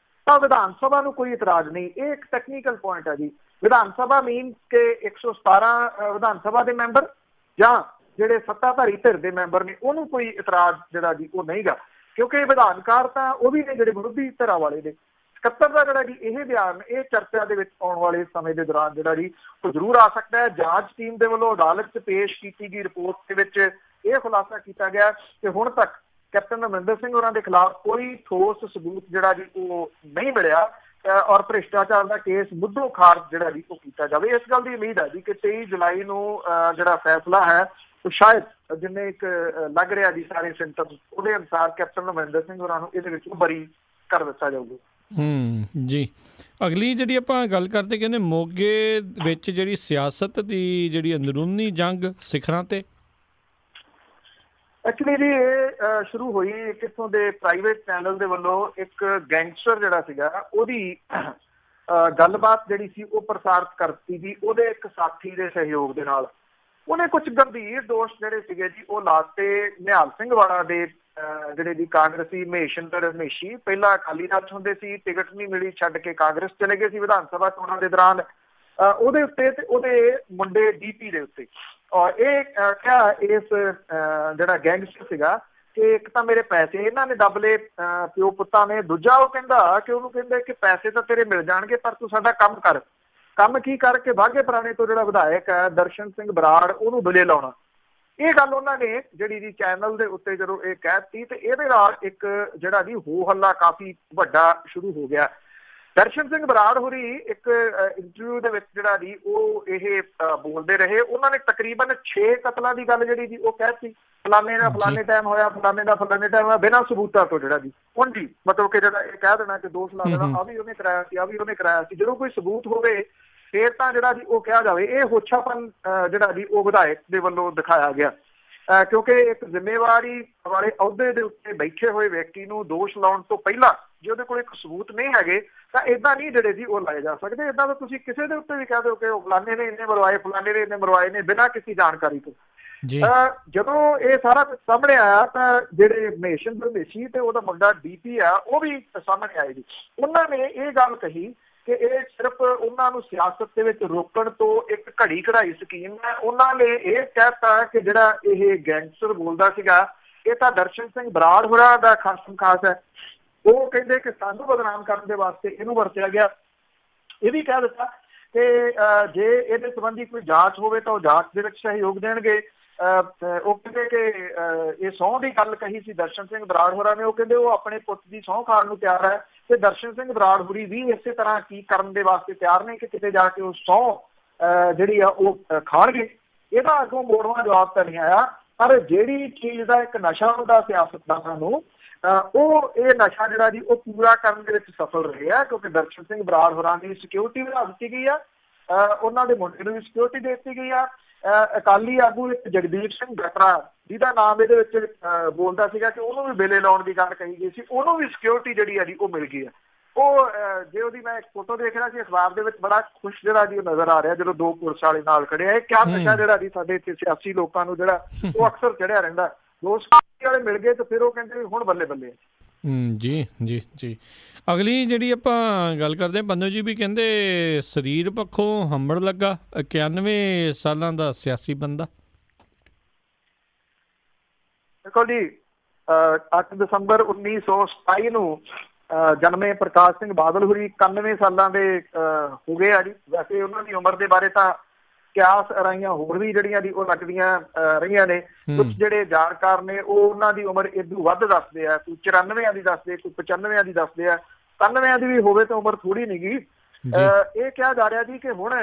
ਤਾਂ ਵਿਧਾਨ ਸਭਾ ਨੂੰ ਕੋਈ ਇਤਰਾਜ਼ ਨਹੀਂ। ਇਹ ਇੱਕ ਟੈਕਨੀਕਲ ਪੁਆਇੰਟ ਹੈ ਜੀ। ਵਿਧਾਨ ਸਭਾ ਮੀਨਸ ਕਿ 117 ਵਿਧਾਨ ਸਭਾ ਦੇ ਮੈਂਬਰ ਜਾਂ ਜਿਹੜੇ ਸੱਤਾਧਾਰੀ ਧਿਰ ਦੇ ਮੈਂਬਰ ਨੇ ਉਹਨੂੰ ਕੋਈ ਇਤਰਾਜ਼ ਜਿਹੜਾ ਜੀ ਉਹ ਨਹੀਂਗਾ ਕਿਉਂਕਿ ਵਿਧਾਨਕਾਰ ਤਾਂ ਉਹ ਵੀ ਨੇ ਜਿਹੜੇ ਵਿਰੋਧੀ ਧਿਰਾਂ ਵਾਲੇ ਨੇ। ਸਕੱਤਰ ਦਾ ਜਿਹੜਾ ਜੀ ਇਹ ਬਿਆਨ ਇਹ ਚਰਚਾ ਦੇ ਵਿੱਚ ਆਉਣ ਵਾਲੇ ਸਮੇਂ ਦੇ ਦੌਰਾਨ ਜਿਹੜਾ ਜੀ ਉਹ ਜ਼ਰੂਰ ਆ ਸਕਦਾ ਹੈ। ਜਾਂਚ ਟੀਮ ਦੇ ਵੱਲੋਂ ਅਦਾਲਤ 'ਚ ਪੇਸ਼ ਕੀਤੀ ਗਈ ਰਿਪੋਰਟ ਦੇ ਵਿੱਚ ਇਹ ਖੁਲਾਸਾ ਕੀਤਾ ਗਿਆ ਕਿ ਹੁਣ ਤੱਕ ਕੈਪਟਨ ਅਮਰਿੰਦਰ ਸਿੰਘ ਹੋਰਾਂ ਦੇ ਖਿਲਾਫ ਕੋਈ ਠੋਸ ਸਬੂਤ ਜਿਹੜਾ ਜੀ ਉਹ ਨਹੀਂ ਮਿਲਿਆ ਔਰ ਭ੍ਰਿਸ਼ਟਾਚਾਰ ਦਾ ਕੇਸ ਮੁੱਢੋਂ ਖਾਰਜ ਜਿਹੜਾ ਜੀ ਉਹ ਕੀਤਾ ਜਾਵੇ। ਇਸ ਗੱਲ ਦੀ ਉਮੀਦ ਹੈ ਜੀ ਕਿ 23 ਜੁਲਾਈ ਨੂੰ ਜਿਹੜਾ ਫੈਸਲਾ ਹੈ ਉਹ ਸ਼ਾਇਦ ਜਿੰਨੇ ਇੱਕ ਲੱਗ ਰਿਹਾ ਜੀ ਸਾਰੇ ਸਿੰਪਟਮ ਉਹਦੇ ਅਨੁਸਾਰ ਕੈਪਟਨ ਅਮਰਿੰਦਰ ਸਿੰਘ ਹੋਰਾਂ ਨੂੰ ਇਹਦੇ ਵਿੱਚ ਬਰੀ ਕਰ ਦਿੱਤਾ ਜਾਊਗਾ। ਜੀ ਅਗਲੀ ਜਿਹੜੀ ਆਪਾਂ ਗੱਲ ਕਰਦੇ ਕਹਿੰਦੇ ਮੋਗੇ ਵਿੱਚ ਜਿਹੜੀ ਸਿਆਸਤ ਦੀ ਜਿਹੜੀ ਅੰਦਰੂਨੀ ਜੰਗ ਸਿਖਰਾਂ ਤੇ। ਐਕਚੁਅਲੀ ਜੀ ਇਹ ਸ਼ੁਰੂ ਹੋਈ ਕਿੱਥੋਂ ਦੇ ਪ੍ਰਾਈਵੇਟ ਚੈਨਲ ਦੇ ਵੱਲੋਂ ਇੱਕ ਗੈਂਗਸਟਰ ਜਿਹੜਾ ਸੀਗਾ ਉਹਦੀ ਗੱਲਬਾਤ ਜਿਹੜੀ ਸੀ ਉਹ ਪ੍ਰਸਾਰਿਤ ਕਰਤੀ ਜੀ ਉਹਦੇ ਇੱਕ ਸਾਥੀ ਦੇ ਸਹਿਯੋਗ ਦੇ ਨਾਲ। ਉਹਨੇ ਕੁਝ ਗੰਭੀਰ ਦੋਸ਼ ਜਿਹੜੇ ਸੀਗੇ ਜੀ ਉਹ ਲਾਤੇ ਨਿਹਾਲ ਸਿੰਘ ਵਾਲਾ ਦੇ ਜਿਹੜੇ ਜੀ ਕਾਂਗਰਸੀ ਮਹੇਸ਼ਿੰਦਰ ਹਮੇਸ਼ੀ ਪਹਿਲਾਂ ਅਕਾਲੀ ਦਲ ਹੁੰਦੇ ਸੀ, ਟਿਕਟ ਨਹੀਂ ਮਿਲੀ ਛੱਡ ਕੇ ਕਾਂਗਰਸ ਚਲੇ ਗਏ ਸੀ ਵਿਧਾਨ ਸਭਾ ਚੋਣਾਂ ਦੇ ਦੌਰਾਨ। ਉਹਦੇ ਉੱਤੇ ਤੇ ਉਹਦੇ ਮੁੰਡੇ ਡੀਪੀ ਦੇ ਉੱਤੇ ਔਰ ਇਹ ਕਿਹਾ ਇਸ ਜਿਹੜਾ ਗੈਂਗਸਟਰ ਸੀਗਾ ਕਿ ਇੱਕ ਤਾਂ ਮੇਰੇ ਪੈਸੇ ਇਹਨਾਂ ਨੇ ਦੱਬ ਲਏ ਪਿਓ ਪੁੱਤਾਂ ਨੇ, ਦੂਜਾ ਉਹ ਕਹਿੰਦਾ ਕਿ ਉਹਨੂੰ ਕਹਿੰਦੇ ਕਿ ਪੈਸੇ ਤਾਂ ਤੇਰੇ ਮਿਲ ਜਾਣਗੇ ਪਰ ਤੂੰ ਸਾਡਾ ਕੰਮ ਕਰ। ਕੰਮ ਕੀ ਕਰਕੇ ਬਾਘੇ ਪੁਰਾਣੇ ਤੋਂ ਜਿਹੜਾ ਵਿਧਾਇਕ ਹੈ ਦਰਸ਼ਨ ਸਿੰਘ ਬਰਾੜ ਉਹਨੂੰ ਦੁਲੇ ਲਾਉਣਾ। ਇਹ ਗੱਲ ਉਹਨਾਂ ਨੇ ਜਿਹੜੀ ਜੀ ਚੈਨਲ ਦੇ ਉੱਤੇ ਜਦੋਂ ਇਹ ਕਹਿ ਦਿੱਤੀ ਤੇ ਇਹਦੇ ਨਾਲ ਇੱਕ ਜਿਹੜਾ ਜੀ ਹੋ ਹੱਲਾ ਕਾਫੀ ਵੱਡਾ ਸ਼ੁਰੂ ਹੋ ਗਿਆ। ਦਰਸ਼ਨ ਸਿੰਘ ਬਰਾੜ ਹੋਰੀ ਇੱਕ ਇੰਟਰਵਿਊ ਦੇ ਵਿੱਚ ਜਿਹੜਾ ਜੀ ਉਹ ਇਹ ਬੋਲਦੇ ਰਹੇ। ਉਹਨਾਂ ਨੇ ਤਕਰੀਬਨ 6 ਕਤਲਾਂ ਦੀ ਗੱਲ ਜਿਹੜੀ ਜੀ ਉਹ ਕਹਿਤੀ, ਫਲਾਣੇ ਦਾ ਫਲਾਣੇ ਟਾਈਮ ਹੋਇਆ, ਫਲਾਣੇ ਦਾ ਫਲਾਣੇ ਟਾਈਮ ਹੋਇਆ, ਬਿਨਾਂ ਸਬੂਤਾਂ ਤੋਂ ਜਿਹੜਾ ਜੀ ਹੁਣ ਜੀ ਮਤਲਬ ਕਿ ਜਿਹੜਾ ਇਹ ਕਹਿ ਦੇਣਾ ਕਿ ਦੋਸ਼ ਲਾ ਦੇਣਾ ਆ ਵੀ ਉਹਨੇ ਕਰਾਇਆ ਸੀ, ਆ ਵੀ ਉਹਨੇ ਕਰਾਇਆ ਸੀ। ਜਦੋਂ ਕੋਈ ਸਬੂਤ ਹੋਵੇ ਫਿਰ ਤਾਂ ਜਿਹੜਾ ਜੀ ਉਹ ਕਿਹਾ ਜਾਵੇ। ਇਹ ਹੋਛਾਪਨ ਜਿਹੜਾ ਜੀ ਉਹ ਵਿਧਾਇਕ ਦੇ ਵੱਲੋਂ ਦਿਖਾਇਆ ਗਿਆ, ਕਿਉਂਕਿ ਇੱਕ ਜ਼ਿੰਮੇਵਾਰੀ ਵਾਲੇ ਅਹੁਦੇ ਦੇ ਉੱਤੇ ਬੈਠੇ ਹੋਏ ਵਿਅਕਤੀ ਨੂੰ ਦੋਸ਼ ਲਾਉਣ ਤੋਂ ਪਹਿਲਾਂ ਜੇ ਉਹਦੇ ਕੋਲ ਇੱਕ ਸਬੂਤ ਨਹੀਂ ਹੈਗੇ ਤਾਂ ਏਦਾਂ ਨਹੀਂ ਜਿਹੜੇ ਜੀ ਉਹ ਲਾਏ ਜਾ ਸਕਦੇ। ਏਦਾਂ ਤਾਂ ਤੁਸੀਂ ਕਿਸੇ ਦੇ ਉੱਤੇ ਵੀ ਕਹਿ ਦਿਓ ਕਿ ਉਹ ਫਲਾਣੇ ਨੇ ਇੰਨੇ ਮਰਵਾਏ, ਫਲਾਣੇ ਨੇ ਇੰਨੇ ਮਰਵਾਏ ਨੇ, ਬਿਨਾਂ ਕਿਸੇ ਜਾਣਕਾਰੀ ਤੋਂ। ਜਦੋਂ ਇਹ ਸਾਰਾ ਕੁਝ ਸਾਹਮਣੇ ਆਇਆ ਤਾਂ ਜਿਹੜੇ ਮਹੇਸ਼ਿੰਦਰ ਮੇਸ਼ੀ ਤੇ ਉਹਦਾ ਮੁੰਡਾ ਡੀਪੀ ਆ ਉਹ ਵੀ ਸਾਹਮਣੇ ਆਏ ਜੀ। ਉਹਨਾਂ ਨੇ ਇਹ ਗੱਲ ਕਹੀ ਕਿ ਇਹ ਸਿਰਫ ਉਹਨਾਂ ਨੂੰ ਸਿਆਸਤ ਦੇ ਵਿੱਚ ਰੋਕਣ ਤੋਂ ਇੱਕ ਘੜੀ ਘੜਾਈ ਸਕੀਮ ਹੈ। ਉਹਨਾਂ ਨੇ ਇਹ ਕਹਿਤਾ ਕਿ ਜਿਹੜਾ ਇਹ ਗੈਂਗਸਟਰ ਬੋਲਦਾ ਸੀਗਾ ਇਹ ਤਾਂ ਦਰਸ਼ਨ ਸਿੰਘ ਬਰਾੜ ਹੋਰਾਂ ਦਾ ਖਾਸ ਹੈ। ਉਹ ਕਹਿੰਦੇ ਕਿ ਸਾਨੂੰ ਬਦਨਾਮ ਕਰਨ ਦੇ ਵਾਸਤੇ ਇਹਨੂੰ ਵਰਤਿਆ ਗਿਆ। ਇਹ ਵੀ ਕਹਿ ਦਿੱਤਾ ਕਿ ਜੇ ਇਹਦੇ ਸੰਬੰਧੀ ਕੋਈ ਜਾਂਚ ਹੋਵੇ ਤਾਂ ਉਹ ਜਾਂਚ ਦੇ ਵਿੱਚ ਸਹਿਯੋਗ ਦੇਣਗੇ। ਉਹ ਕਹਿੰਦੇ ਕਿ ਇਹ ਸਹੁੰ ਦੀ ਗੱਲ ਕਹੀ ਸੀ ਦਰਸ਼ਨ ਸਿੰਘ ਬਰਾੜ ਹੋਰਾਂ ਨੇ, ਉਹ ਕਹਿੰਦੇ ਉਹ ਆਪਣੇ ਪੁੱਤ ਦੀ ਸਹੁੰ ਖਾਣ ਨੂੰ ਤਿਆਰ ਹੈ ਤੇ ਦਰਸ਼ਨ ਸਿੰਘ ਬਰਾੜ ਹੋਰੀ ਵੀ ਇਸੇ ਤਰ੍ਹਾਂ ਕੀ ਕਰਨ ਦੇ ਵਾਸਤੇ ਤਿਆਰ ਨੇ ਕਿ ਕਿਤੇ ਜਾ ਕੇ ਉਹ ਸਹੁੰ ਜਿਹੜੀ ਆ ਉਹ ਖਾਣਗੇ। ਇਹਦਾ ਅੱਗੋਂ ਮੋੜਵਾਂ ਜਵਾਬ ਤਾਂ ਨਹੀਂ ਆਇਆ। ਪਰ ਜਿਹੜੀ ਚੀਜ਼ ਦਾ ਇੱਕ ਨਸ਼ਾ ਹੁੰਦਾ ਸਿਆਸਤਦਾਨਾਂ ਨੂੰ ਉਹ ਇਹ ਨਸ਼ਾ ਜਿਹੜਾ ਜੀ ਉਹ ਪੂਰਾ ਕਰਨ ਦੇ ਵਿੱਚ ਸਫਲ ਰਹੇ ਆ, ਕਿਉਂਕਿ ਦਰਸ਼ਨ ਸਿੰਘ ਬਰਾੜ ਹੋਰਾਂ ਦੀ ਸਿਕਿਉਰਿਟੀ ਵਧਾ ਦਿੱਤੀ ਗਈ ਆ, ਉਹਨਾਂ ਦੇ ਮੁੰਡੇ ਨੂੰ ਵੀ ਸਿਕਿਉਰਿਟੀ ਦੇ ਦਿੱਤੀ ਗਈ ਆ। ਅਕਾਲੀ ਆਗੂ ਇੱਕ ਜਗਦੀਪ ਸਿੰਘ ਗਟਰਾ ਜਿਹਦਾ ਨਾਮ ਇਹਦੇ ਵਿੱਚ ਬੋਲਦਾ ਸੀਗਾ ਕਿ ਉਹਨੂੰ ਵੀ ਬੇਲੇ ਲਾਉਣ ਦੀ ਗੱਲ ਕਹੀ ਗਈ ਸੀ, ਉਹਨੂੰ ਵੀ ਸਿਕਿਉਰਿਟੀ ਜਿਹੜੀ ਆ ਜੀ ਉਹ ਮਿਲ ਗਈ ਆ। ਉਹ ਜੇ ਉਹਦੀ ਮੈਂ ਇੱਕ ਫੋਟੋ ਦੇਖ ਰਿਹਾ ਸੀ ਅਖਬਾਰ ਦੇ ਵਿੱਚ, ਬੜਾ ਖੁਸ਼ ਜਿਹੜਾ ਜੀ ਉਹ ਨਜ਼ਰ ਆ ਰਿਹਾ ਜਦੋਂ 2 ਪੁਲਿਸ ਵਾਲੇ ਨਾਲ ਖੜੇ ਆ। ਇਹ ਕਿਆ ਨਸ਼ਾ ਜਿਹੜਾ ਜੀ ਸਾਡੇ ਇੱਥੇ ਸਿਆਸੀ ਲੋਕਾਂ ਨੂੰ ਜਿਹੜਾ ਉਹ ਅਕਸਰ ਚੜਿਆ ਰਹਿੰਦਾ। ਦੋ ਸਿਕਿਉਰਿਟੀ ਵਾਲੇ ਮਿਲ ਗਏ ਤੇ ਫਿਰ ਉਹ ਕਹਿੰਦੇ ਹੁਣ ਬੱਲੇ ਬੱਲੇ। ਜੀ ਜੀ ਜੀ। ਅਗਲੀ ਜਿਹੜੀ ਆਪਾਂ ਗੱਲ ਕਰਦੇ ਪੰਨੂ ਜੀ ਵੀ ਕਹਿੰਦੇ ਸਰੀਰ ਪੱਖੋਂ ਹੰਬੜ ਲੱਗਾ 91 ਸਾਲਾਂ ਦਾ ਸਿਆਸੀ ਬੰਦਾ। ਦੇਖੋ ਜੀ 8 ਦਸੰਬਰ 1927 ਨੂੰ ਜਨਮੇ ਪ੍ਰਕਾਸ਼ ਸਿੰਘ ਬਾਦਲ ਹੋਰੀ 91 ਸਾਲਾਂ ਦੇ ਹੋ ਗਏ ਆ ਜੀ। ਵੈਸੇ ਉਹਨਾਂ ਦੀ ਉਮਰ ਦੇ ਬਾਰੇ ਤਾਂ ਕਿਆਸ ਰਾਈਆਂ ਹੋਰ ਵੀ ਜਿਹੜੀਆਂ ਦੀ ਉਹ ਲੱਗਦੀਆਂ ਰਹੀਆਂ ਨੇ। ਕੁਝ ਜਿਹੜੇ ਜਾਣਕਾਰ ਨੇ ਉਹ ਉਹਨਾਂ ਦੀ ਉਮਰ ਇਦੋਂ ਵੱਧ ਦੱਸਦੇ ਆ, ਕੋਈ 94 ਦੀ ਦੱਸਦੇ, ਕੋਈ 95 ਦੀ ਦੱਸਦੇ ਆ, 91 ਦੀ ਵੀ ਹੋਵੇ ਤਾਂ ਉਮਰ ਥੋੜੀ ਨੀ ਗੀ। ਇਹ ਕਿਹਾ ਜਾ ਰਿਹਾ ਜੀ ਕਿ ਹੁਣ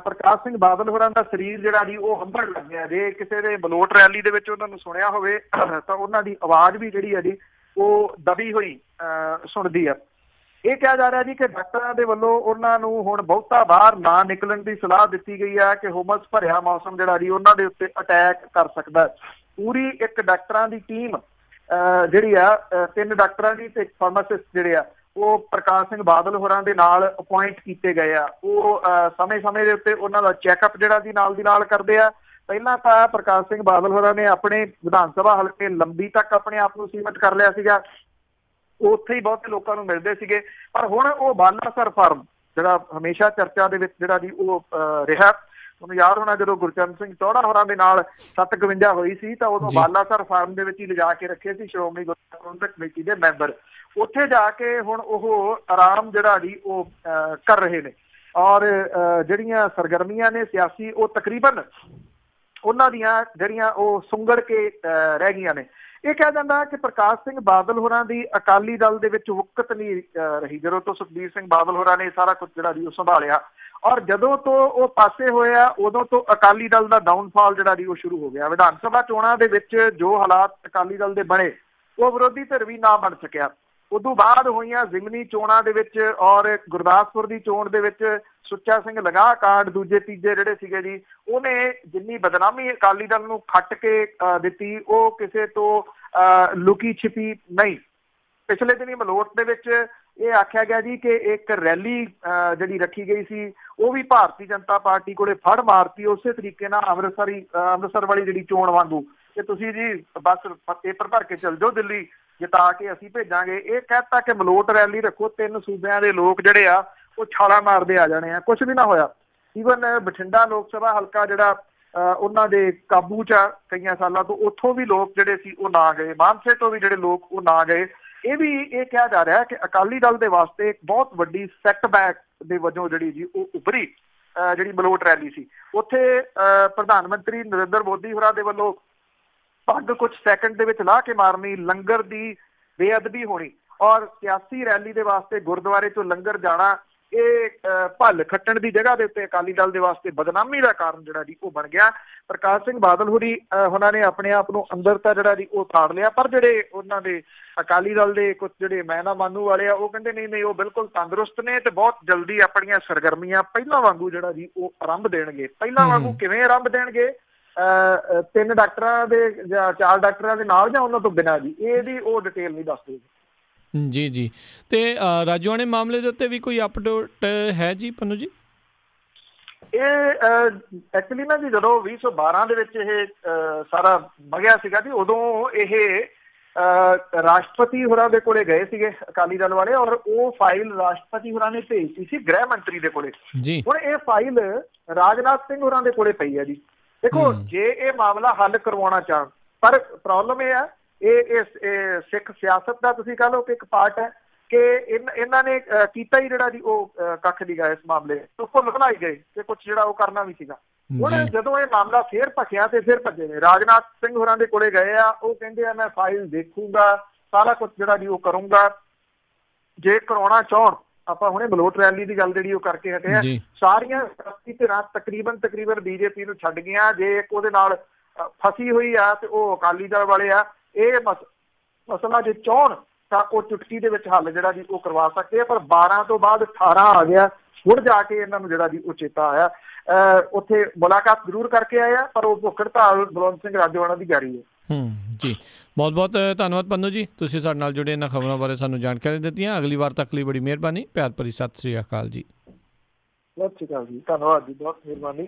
ਪ੍ਰਕਾਸ਼ ਸਿੰਘ ਬਾਦਲ ਹੋਰਾਂ ਦਾ ਸਰੀਰ ਜਿਹੜਾ ਜੀ ਉਹ ਹੰਭਣ ਲੱਗ ਗਿਆ। ਜੇ ਕਿਸੇ ਦੇ ਬਲੋਟ ਰੈਲੀ ਦੇ ਵਿੱਚ ਉਹਨਾਂ ਨੂੰ ਸੁਣਿਆ ਹੋਵੇ ਤਾਂ ਉਹਨਾਂ ਦੀ ਆਵਾਜ਼ ਵੀ ਜਿਹੜੀ ਹੈ ਜੀ ਉਹ ਦਬੀ ਹੋਈ ਸੁਣਦੀ ਆ। ਇਹ ਕਿਹਾ ਜਾ ਰਿਹਾ ਜੀ ਕਿ ਡਾਕਟਰਾਂ ਦੇ ਵੱਲੋਂ ਉਹਨਾਂ ਨੂੰ ਹੁਣ ਬਹੁਤਾ ਬਾਹਰ ਨਾ ਨਿਕਲਣ ਦੀ ਸਲਾਹ ਦਿੱਤੀ ਗਈ ਹੈ ਕਿ ਹੁਮਸ ਭਰਿਆ ਮੌਸਮ ਜਿਹੜਾ ਜੀ ਉਹਨਾਂ ਦੇ ਉੱਤੇ ਅਟੈਕ ਕਰ ਸਕਦਾ। ਪੂਰੀ ਇੱਕ ਡਾਕਟਰਾਂ ਦੀ ਟੀਮ ਜਿਹੜੀ ਆ 3 ਡਾਕਟਰਾਂ ਦੀ ਤੇ ਫਾਰਮਾਸਿਸਟ ਜਿਹੜੇ ਆ ਉਹ ਪ੍ਰਕਾਸ਼ ਸਿੰਘ ਬਾਦਲ ਹੋਰਾਂ ਦੇ ਨਾਲ ਅਪੁਆਇੰਟ ਕੀਤੇ ਗਏ ਆ। ਉਹ ਸਮੇਂ-ਸਮੇਂ ਦੇ ਉੱਤੇ ਉਹਨਾਂ ਦਾ ਚੈੱਕਅਪ ਜਿਹੜਾ ਦੀ ਨਾਲ ਕਰਦੇ ਆ। ਪਹਿਲਾਂ ਤਾਂ ਪ੍ਰਕਾਸ਼ ਸਿੰਘ ਬਾਦਲ ਹੋਰਾਂ ਨੇ ਆਪਣੇ ਵਿਧਾਨ ਸਭਾ ਹਲਕੇ ਲੰਬੀ ਤੱਕ ਆਪਣੇ ਆਪ ਨੂੰ ਸੀਮਿਤ ਕਰ ਲਿਆ ਸੀਗਾ, ਉੱਥੇ ਹੀ ਬਹੁਤੇ ਲੋਕਾਂ ਨੂੰ ਮਿਲਦੇ ਸੀਗੇ। ਪਰ ਹੁਣ ਉਹ ਬਾਲਾਸਰ ਫਾਰਮ ਜਿਹੜਾ ਹਮੇਸ਼ਾ ਚਰਚਾ ਦੇ ਵਿੱਚ ਜਿਹੜਾ ਜੀ ਉਹ ਰਿਹਾ। ਤੁਹਾਨੂੰ ਯਾਦ ਹੋਣਾ ਜਦੋਂ ਗੁਰਚਰਨ ਸਿੰਘ ਚੌੜਾ ਹੋਰਾਂ ਦੇ ਨਾਲ 751 ਹੋਈ ਸੀ ਤਾਂ ਉਦੋਂ ਬਾਲਾਸਰ ਫਾਰਮ ਦੇ ਵਿੱਚ ਹੀ ਲਿਜਾ ਕੇ ਰੱਖੇ ਸੀ ਸ਼੍ਰੋਮਣੀ ਗੁਰਦੁਆਰਾ ਪ੍ਰਬੰਧਕ ਕਮੇਟੀ ਦੇ ਮੈਂਬਰ। ਉੱਥੇ ਜਾ ਕੇ ਹੁਣ ਉਹ ਆਰਾਮ ਜਿਹੜਾ ਜੀ ਉਹ ਕਰ ਰਹੇ ਨੇ ਔਰ ਜਿਹੜੀਆਂ ਸਰਗਰਮੀਆਂ ਨੇ ਸਿਆਸੀ ਉਹ ਤਕਰੀਬਨ ਉਹਨਾਂ ਦੀਆਂ ਜਿਹੜੀਆਂ ਉਹ ਸੁੰਗੜ ਕੇ ਰਹਿ ਗਈਆਂ ਨੇ। ਇਹ ਕਿਹਾ ਜਾਂਦਾ ਕਿ ਪ੍ਰਕਾਸ਼ ਸਿੰਘ ਬਾਦਲ ਹੋਰਾਂ ਦੀ ਅਕਾਲੀ ਦਲ ਦੇ ਵਿੱਚ ਵੁਕਤ ਨਹੀਂ ਰਹੀ ਜਦੋਂ ਤੋਂ ਸੁਖਬੀਰ ਸਿੰਘ ਬਾਦਲ ਹੋਰਾਂ ਨੇ ਸਾਰਾ ਕੁਝ ਜਿਹੜਾ ਜੀ ਉਹ ਸੰਭਾਲਿਆ ਔਰ ਜਦੋਂ ਤੋਂ ਉਹ ਪਾਸੇ ਹੋਇਆ ਉਦੋਂ ਤੋਂ ਅਕਾਲੀ ਦਲ ਦਾ ਡਾਊਨਫਾਲ ਜਿਹੜਾ ਜੀ ਉਹ ਸ਼ੁਰੂ ਹੋ ਗਿਆ। ਵਿਧਾਨ ਸਭਾ ਚੋਣਾਂ ਦੇ ਵਿੱਚ ਜੋ ਹਾਲਾਤ ਅਕਾਲੀ ਦਲ ਦੇ ਬਣੇ ਉਹ ਵਿਰੋਧੀ ਧਿਰ ਵੀ ਨਾ ਬਣ ਸਕਿਆ। ਉਦੋਂ ਬਾਅਦ ਹੋਈਆਂ ਜ਼ਿਮਨੀ ਚੋਣਾਂ ਦੇ ਵਿੱਚ ਔਰ ਗੁਰਦਾਸਪੁਰ ਦੀ ਚੋਣ ਦੇ ਵਿੱਚ ਸੁੱਚਾ ਸਿੰਘ ਲਗਾਹ ਕਾਂਡ ਦੂਜੇ ਤੀਜੇ ਜਿਹੜੇ ਸੀਗੇ ਜੀ ਉਹਨੇ ਜਿੰਨੀ ਬਦਨਾਮੀ ਅਕਾਲੀ ਦਲ ਨੂੰ ਖੱਟ ਕੇ ਦਿੱਤੀ ਉਹ ਕਿਸੇ ਤੋਂ ਲੁਕੀ ਛਿਪੀ ਨਹੀਂ। ਪਿਛਲੇ ਦਿਨੀ ਮਲੋਟ ਦੇ ਵਿੱਚ ਇਹ ਆਖਿਆ ਗਿਆ ਜੀ ਕਿ ਇੱਕ ਰੈਲੀ ਜਿਹੜੀ ਰੱਖੀ ਗਈ ਸੀ ਉਹ ਵੀ ਭਾਰਤੀ ਜਨਤਾ ਪਾਰਟੀ ਕੋਲੇ ਫੜ ਮਾਰਤੀ ਉਸੇ ਤਰੀਕੇ ਨਾਲ ਅੰਮ੍ਰਿਤਸਰ ਵਾਲੀ ਜਿਹੜੀ ਚੋਣ ਵਾਂਗੂ ਕਿ ਤੁਸੀਂ ਜੀ ਬਸ ਪੇਪਰ ਭਰ ਕੇ ਚੱਲ ਜਾਓ ਦਿੱਲੀ ਜਿਤਾ ਕੇ ਅਸੀਂ ਭੇਜਾਂਗੇ। ਇਹ ਕਹਿਤਾ ਕਿ ਮਲੋਟ ਰੈਲੀ ਰੱਖੋ 3 ਸੂਬਿਆਂ ਦੇ ਲੋਕ ਜਿਹੜੇ ਆ ਉਹ ਛਾਲਾ ਮਾਰਦੇ ਆ ਜਾਣੇ ਆ। ਕੁਛ ਵੀ ਨਾ ਹੋਇਆ। ਈਵਨ ਬਠਿੰਡਾ ਲੋਕ ਸਭਾ ਹਲਕਾ ਜਿਹੜਾ ਉਹਨਾਂ ਦੇ ਕਾਬੂ 'ਚ ਕਈਆਂ ਸਾਲਾਂ ਤੋਂ ਉੱਥੋਂ ਵੀ ਲੋਕ ਜਿਹੜੇ ਸੀ ਉਹ ਨਾ ਗਏ। ਮਾਨਸੇ ਤੋਂ ਵੀ ਜਿਹੜੇ ਲੋਕ ਉਹ ਨਾ ਗਏ। ਇਹ ਕਿਹਾ ਜਾ ਰਿਹਾ ਕਿ ਅਕਾਲੀ ਦਲ ਦੇ ਵਾਸਤੇ ਇੱਕ ਬਹੁਤ ਵੱਡੀ ਸੈਟਬੈਕ ਦੇ ਵਜੋਂ ਜਿਹੜੀ ਜੀ ਉਹ ਉੱਭਰੀ ਜਿਹੜੀ ਮਲੋਟ ਰੈਲੀ ਸੀ। ਉੱਥੇ ਪ੍ਰਧਾਨ ਮੰਤਰੀ ਨਰਿੰਦਰ ਮੋਦੀ ਹੋਰਾਂ ਦੇ ਵੱਲੋਂ ਪੱਗ ਕੁਝ ਸੈਕਿੰਡ ਦੇ ਵਿੱਚ ਲਾਹ ਕੇ ਮਾਰਨੀ, ਲੰਗਰ ਦੀ ਬੇਅਦਬੀ ਹੋਣੀ ਔਰ ਸਿਆਸੀ ਰੈਲੀ ਦੇ ਵਾਸਤੇ ਗੁਰਦੁਆਰੇ ਚੋਂ ਲੰਗਰ ਜਾਣਾ ਇਹ ਭੱਲ ਖੱਟਣ ਦੀ ਜਗ੍ਹਾ ਦੇ ਉੱਤੇ ਅਕਾਲੀ ਦਲ ਦੇ ਵਾਸਤੇ ਬਦਨਾਮੀ ਦਾ ਕਾਰਨ ਜਿਹੜਾ ਜੀ ਉਹ ਬਣ ਗਿਆ। ਪ੍ਰਕਾਸ਼ ਸਿੰਘ ਬਾਦਲ ਹੋਰੀ ਉਹਨਾਂ ਨੇ ਆਪਣੇ ਆਪ ਨੂੰ ਅੰਦਰ ਤਾਂ ਜਿਹੜਾ ਜੀ ਉਹ ਤਾੜ ਲਿਆ, ਪਰ ਜਿਹੜੇ ਉਹਨਾਂ ਦੇ ਅਕਾਲੀ ਦਲ ਦੇ ਕੁਝ ਜਿਹੜੇ ਮੈਂ ਨਾ ਮਾਨੂ ਵਾਲੇ ਆ ਉਹ ਕਹਿੰਦੇ ਨਹੀਂ ਉਹ ਬਿਲਕੁਲ ਤੰਦਰੁਸਤ ਨੇ ਤੇ ਬਹੁਤ ਜਲਦੀ ਆਪਣੀਆਂ ਸਰਗਰਮੀਆਂ ਪਹਿਲਾਂ ਵਾਂਗੂ ਜਿਹੜਾ ਜੀ ਉਹ ਆਰੰਭ ਦੇਣਗੇ। ਪਹਿਲਾਂ ਵਾਂਗੂ ਕਿਵੇਂ ਆਰੰਭ ਦੇਣਗੇ? 3 ਡਾਕਟਰਾਂ ਦੇ ਜਾਂ 4 ਡਾਕਟਰਾਂ ਦੇ ਨਾਲ ਜਾਂ ਉਹਨਾਂ ਤੋਂ ਬਿਨਾਂ ਜੀ, ਇਹਦੀ ਉਹ ਡਿਟੇਲ ਨਹੀਂ ਦੱਸਦੇ ਜੀ। ਤੇ ਰਾਜੋਆਣੇ ਮਾਮਲੇ ਦੇ ਉੱਤੇ ਵੀ ਕੋਈ ਅਪਡੇਟ ਹੈ ਜੀ ਪੰਨੂ ਜੀ? ਇਹ ਐਕਚੁਅਲੀ ਨਾ ਜੀ ਜਦੋਂ 2012 ਦੇ ਵਿੱਚ ਇਹ ਸਾਰਾ ਵਗਿਆ ਸੀਗਾ ਜੀ, ਉਦੋਂ ਇਹ ਰਾਸ਼ਟਰਪਤੀ ਹੋਰਾਂ ਦੇ ਕੋਲੇ ਗਏ ਸੀਗੇ ਅਕਾਲੀ ਦਲ ਵਾਲੇ, ਔਰ ਉਹ ਫਾਈਲ ਰਾਸ਼ਟਰਪਤੀ ਹੋਰਾਂ ਨੇ ਭੇਜੀ ਸੀ ਗ੍ਰਹਿ ਮੰਤਰੀ ਦੇ ਕੋਲੇ ਜੀ। ਹੁਣ ਇਹ ਫਾਈਲ ਰਾਜਨਾਥ ਸਿੰਘ ਹੋਰਾਂ ਦੇ ਕੋਲੇ ਪਈ ਹੈ ਜੀ। ਦੇਖੋ ਜੇ ਇਹ ਮਾਮਲਾ ਹੱਲ ਕਰਵਾਉਣਾ ਚਾਹਣ, ਪਰ ਪ੍ਰੋਬਲਮ ਇਹ ਹੈ ਇਹ ਸਿੱਖ ਸਿਆਸਤ ਦਾ ਤੁਸੀਂ ਕਹ ਲਓ ਕਿ ਇੱਕ ਪਾਰਟ ਹੈ ਕਿ ਇਹਨਾਂ ਨੇ ਕੀਤਾ ਹੀ ਜਿਹੜਾ ਜੀ ਉਹ ਕੱਖ ਨਹੀਂ ਗਾ ਇਸ ਮਾਮਲੇ ਤੋਂ ਲੁਕਣਾ ਹੀ ਗਏ ਕਿ ਕੁਛ ਜਿਹੜਾ ਉਹ ਕਰਨਾ ਵੀ ਸੀਗਾ। ਹੁਣ ਜਦੋਂ ਇਹ ਮਾਮਲਾ ਫੇਰ ਭਖਿਆ ਤੇ ਫਿਰ ਭੱਜੇ ਨੇ। ਰਾਜਨਾਥ ਸਿੰਘ ਹੋਰਾਂ ਦੇ ਕੋਲੇ ਗਏ ਆ, ਉਹ ਕਹਿੰਦੇ ਆ ਮੈਂ ਫਾਈਲ ਦੇਖੂੰਗਾ, ਸਾਰਾ ਕੁਛ ਜਿਹੜਾ ਜੀ ਉਹ ਕਰੂੰਗਾ। ਜੇ ਕਰਾਉਣਾ ਚਾਹਣ, ਆਪਾਂ ਹੁਣੇ ਮਲੋਟ ਰੈਲੀ ਦੀ ਗੱਲ ਜਿਹੜੀ ਉਹ ਕਰਕੇ ਹਟੇ ਆ, ਸਾਰੀਆਂ ਸਿਆਸੀ ਧਿਰਾਂ ਤਕਰੀਬਨ ਬੀਜੇਪੀ ਨੂੰ ਛੱਡ ਗਈਆਂ। ਜੇ ਇੱਕ ਉਹਦੇ ਨਾਲ ਫਸੀ ਹੋਈ ਆ ਤੇ ਉਹ ਅਕਾਲੀ ਦਲ ਵਾਲੇ ਆ। ਇਹ ਮਸਲਾ ਜੇ ਚਾਹਣ ਤਾਂ ਉਹ ਚੁਟਕੀ ਦੇ ਵਿੱਚ ਹੱਲ ਜਿਹੜਾ ਜੀ ਉਹ ਕਰਵਾ ਸਕਦੇ ਆ, ਪਰ 12 ਤੋਂ ਬਾਅਦ 18 ਆ ਗਿਆ। ਹੁਣ ਜਾ ਕੇ ਇਹਨਾਂ ਨੂੰ ਜਿਹੜਾ ਜੀ ਉਹ ਚੇਤਾ ਆਇਆ। ਉੱਥੇ ਮੁਲਾਕਾਤ ਜ਼ਰੂਰ ਕਰਕੇ ਆਏ ਆ, ਪਰ ਉਹ ਭੁੱਖ ਹੜਤਾਲ ਬਲਵੰਤ ਸਿੰਘ ਰਾਜੋਆਣਾ ਦੀ ਜਾਰੀ ਹੈ। ਜੀ ਬਹੁਤ ਧੰਨਵਾਦ ਪੰਨੂ ਜੀ, ਤੁਸੀਂ ਸਾਡੇ ਨਾਲ ਜੁੜੇ ਇਹਨਾਂ ਖਬਰਾਂ ਬਾਰੇ ਸਾਨੂੰ ਜਾਣਕਾਰੀ ਦਿੱਤੀਆਂ। ਅਗਲੀ ਵਾਰ ਤੱਕ ਲਈ ਬੜੀ ਮਿਹਰਬਾਨੀ। ਪਿਆਰ ਭਰੀ ਸਤਿ ਸ੍ਰੀ ਅਕਾਲ ਜੀ। ਸਤਿ ਸ੍ਰੀ ਅਕਾਲ ਜੀ, ਧੰਨਵਾਦ ਜੀ, ਬਹੁਤ ਮਿਹਰਬਾਨੀ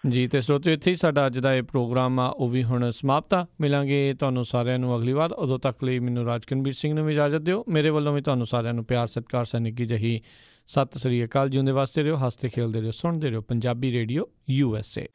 ਜੀ। ਤੇ ਸਰੋਤਿਓ ਇੱਥੇ ਹੀ ਸਾਡਾ ਅੱਜ ਦਾ ਇਹ ਪ੍ਰੋਗਰਾਮ ਆ ਉਹ ਵੀ ਹੁਣ ਸਮਾਪਤ ਆ। ਮਿਲਾਂਗੇ ਤੁਹਾਨੂੰ ਸਾਰਿਆਂ ਨੂੰ ਅਗਲੀ ਵਾਰ। ਉਦੋਂ ਤੱਕ ਲਈ ਮੈਨੂੰ ਰਾਜਕਨਵੀਰ ਸਿੰਘ ਨੂੰ ਵੀ ਇਜਾਜ਼ਤ ਦਿਓ। ਮੇਰੇ ਵੱਲੋਂ ਵੀ ਤੁਹਾਨੂੰ ਸਾਰਿਆਂ ਨੂੰ ਪਿਆਰ ਸਤਿਕਾਰ ਸਨਿੱਘੀ ਜਿਹੀ ਸਤਿ ਸ੍ਰੀ ਅਕਾਲ। ਜਿਉਂਦੇ ਵਾਸਤੇ ਰਹੋ, ਹੱਸਦੇ ਖੇਲਦੇ ਰਹੋ, ਸੁਣਦੇ ਰਹੋ ਪੰਜਾਬੀ ਰੇਡੀਓ USA।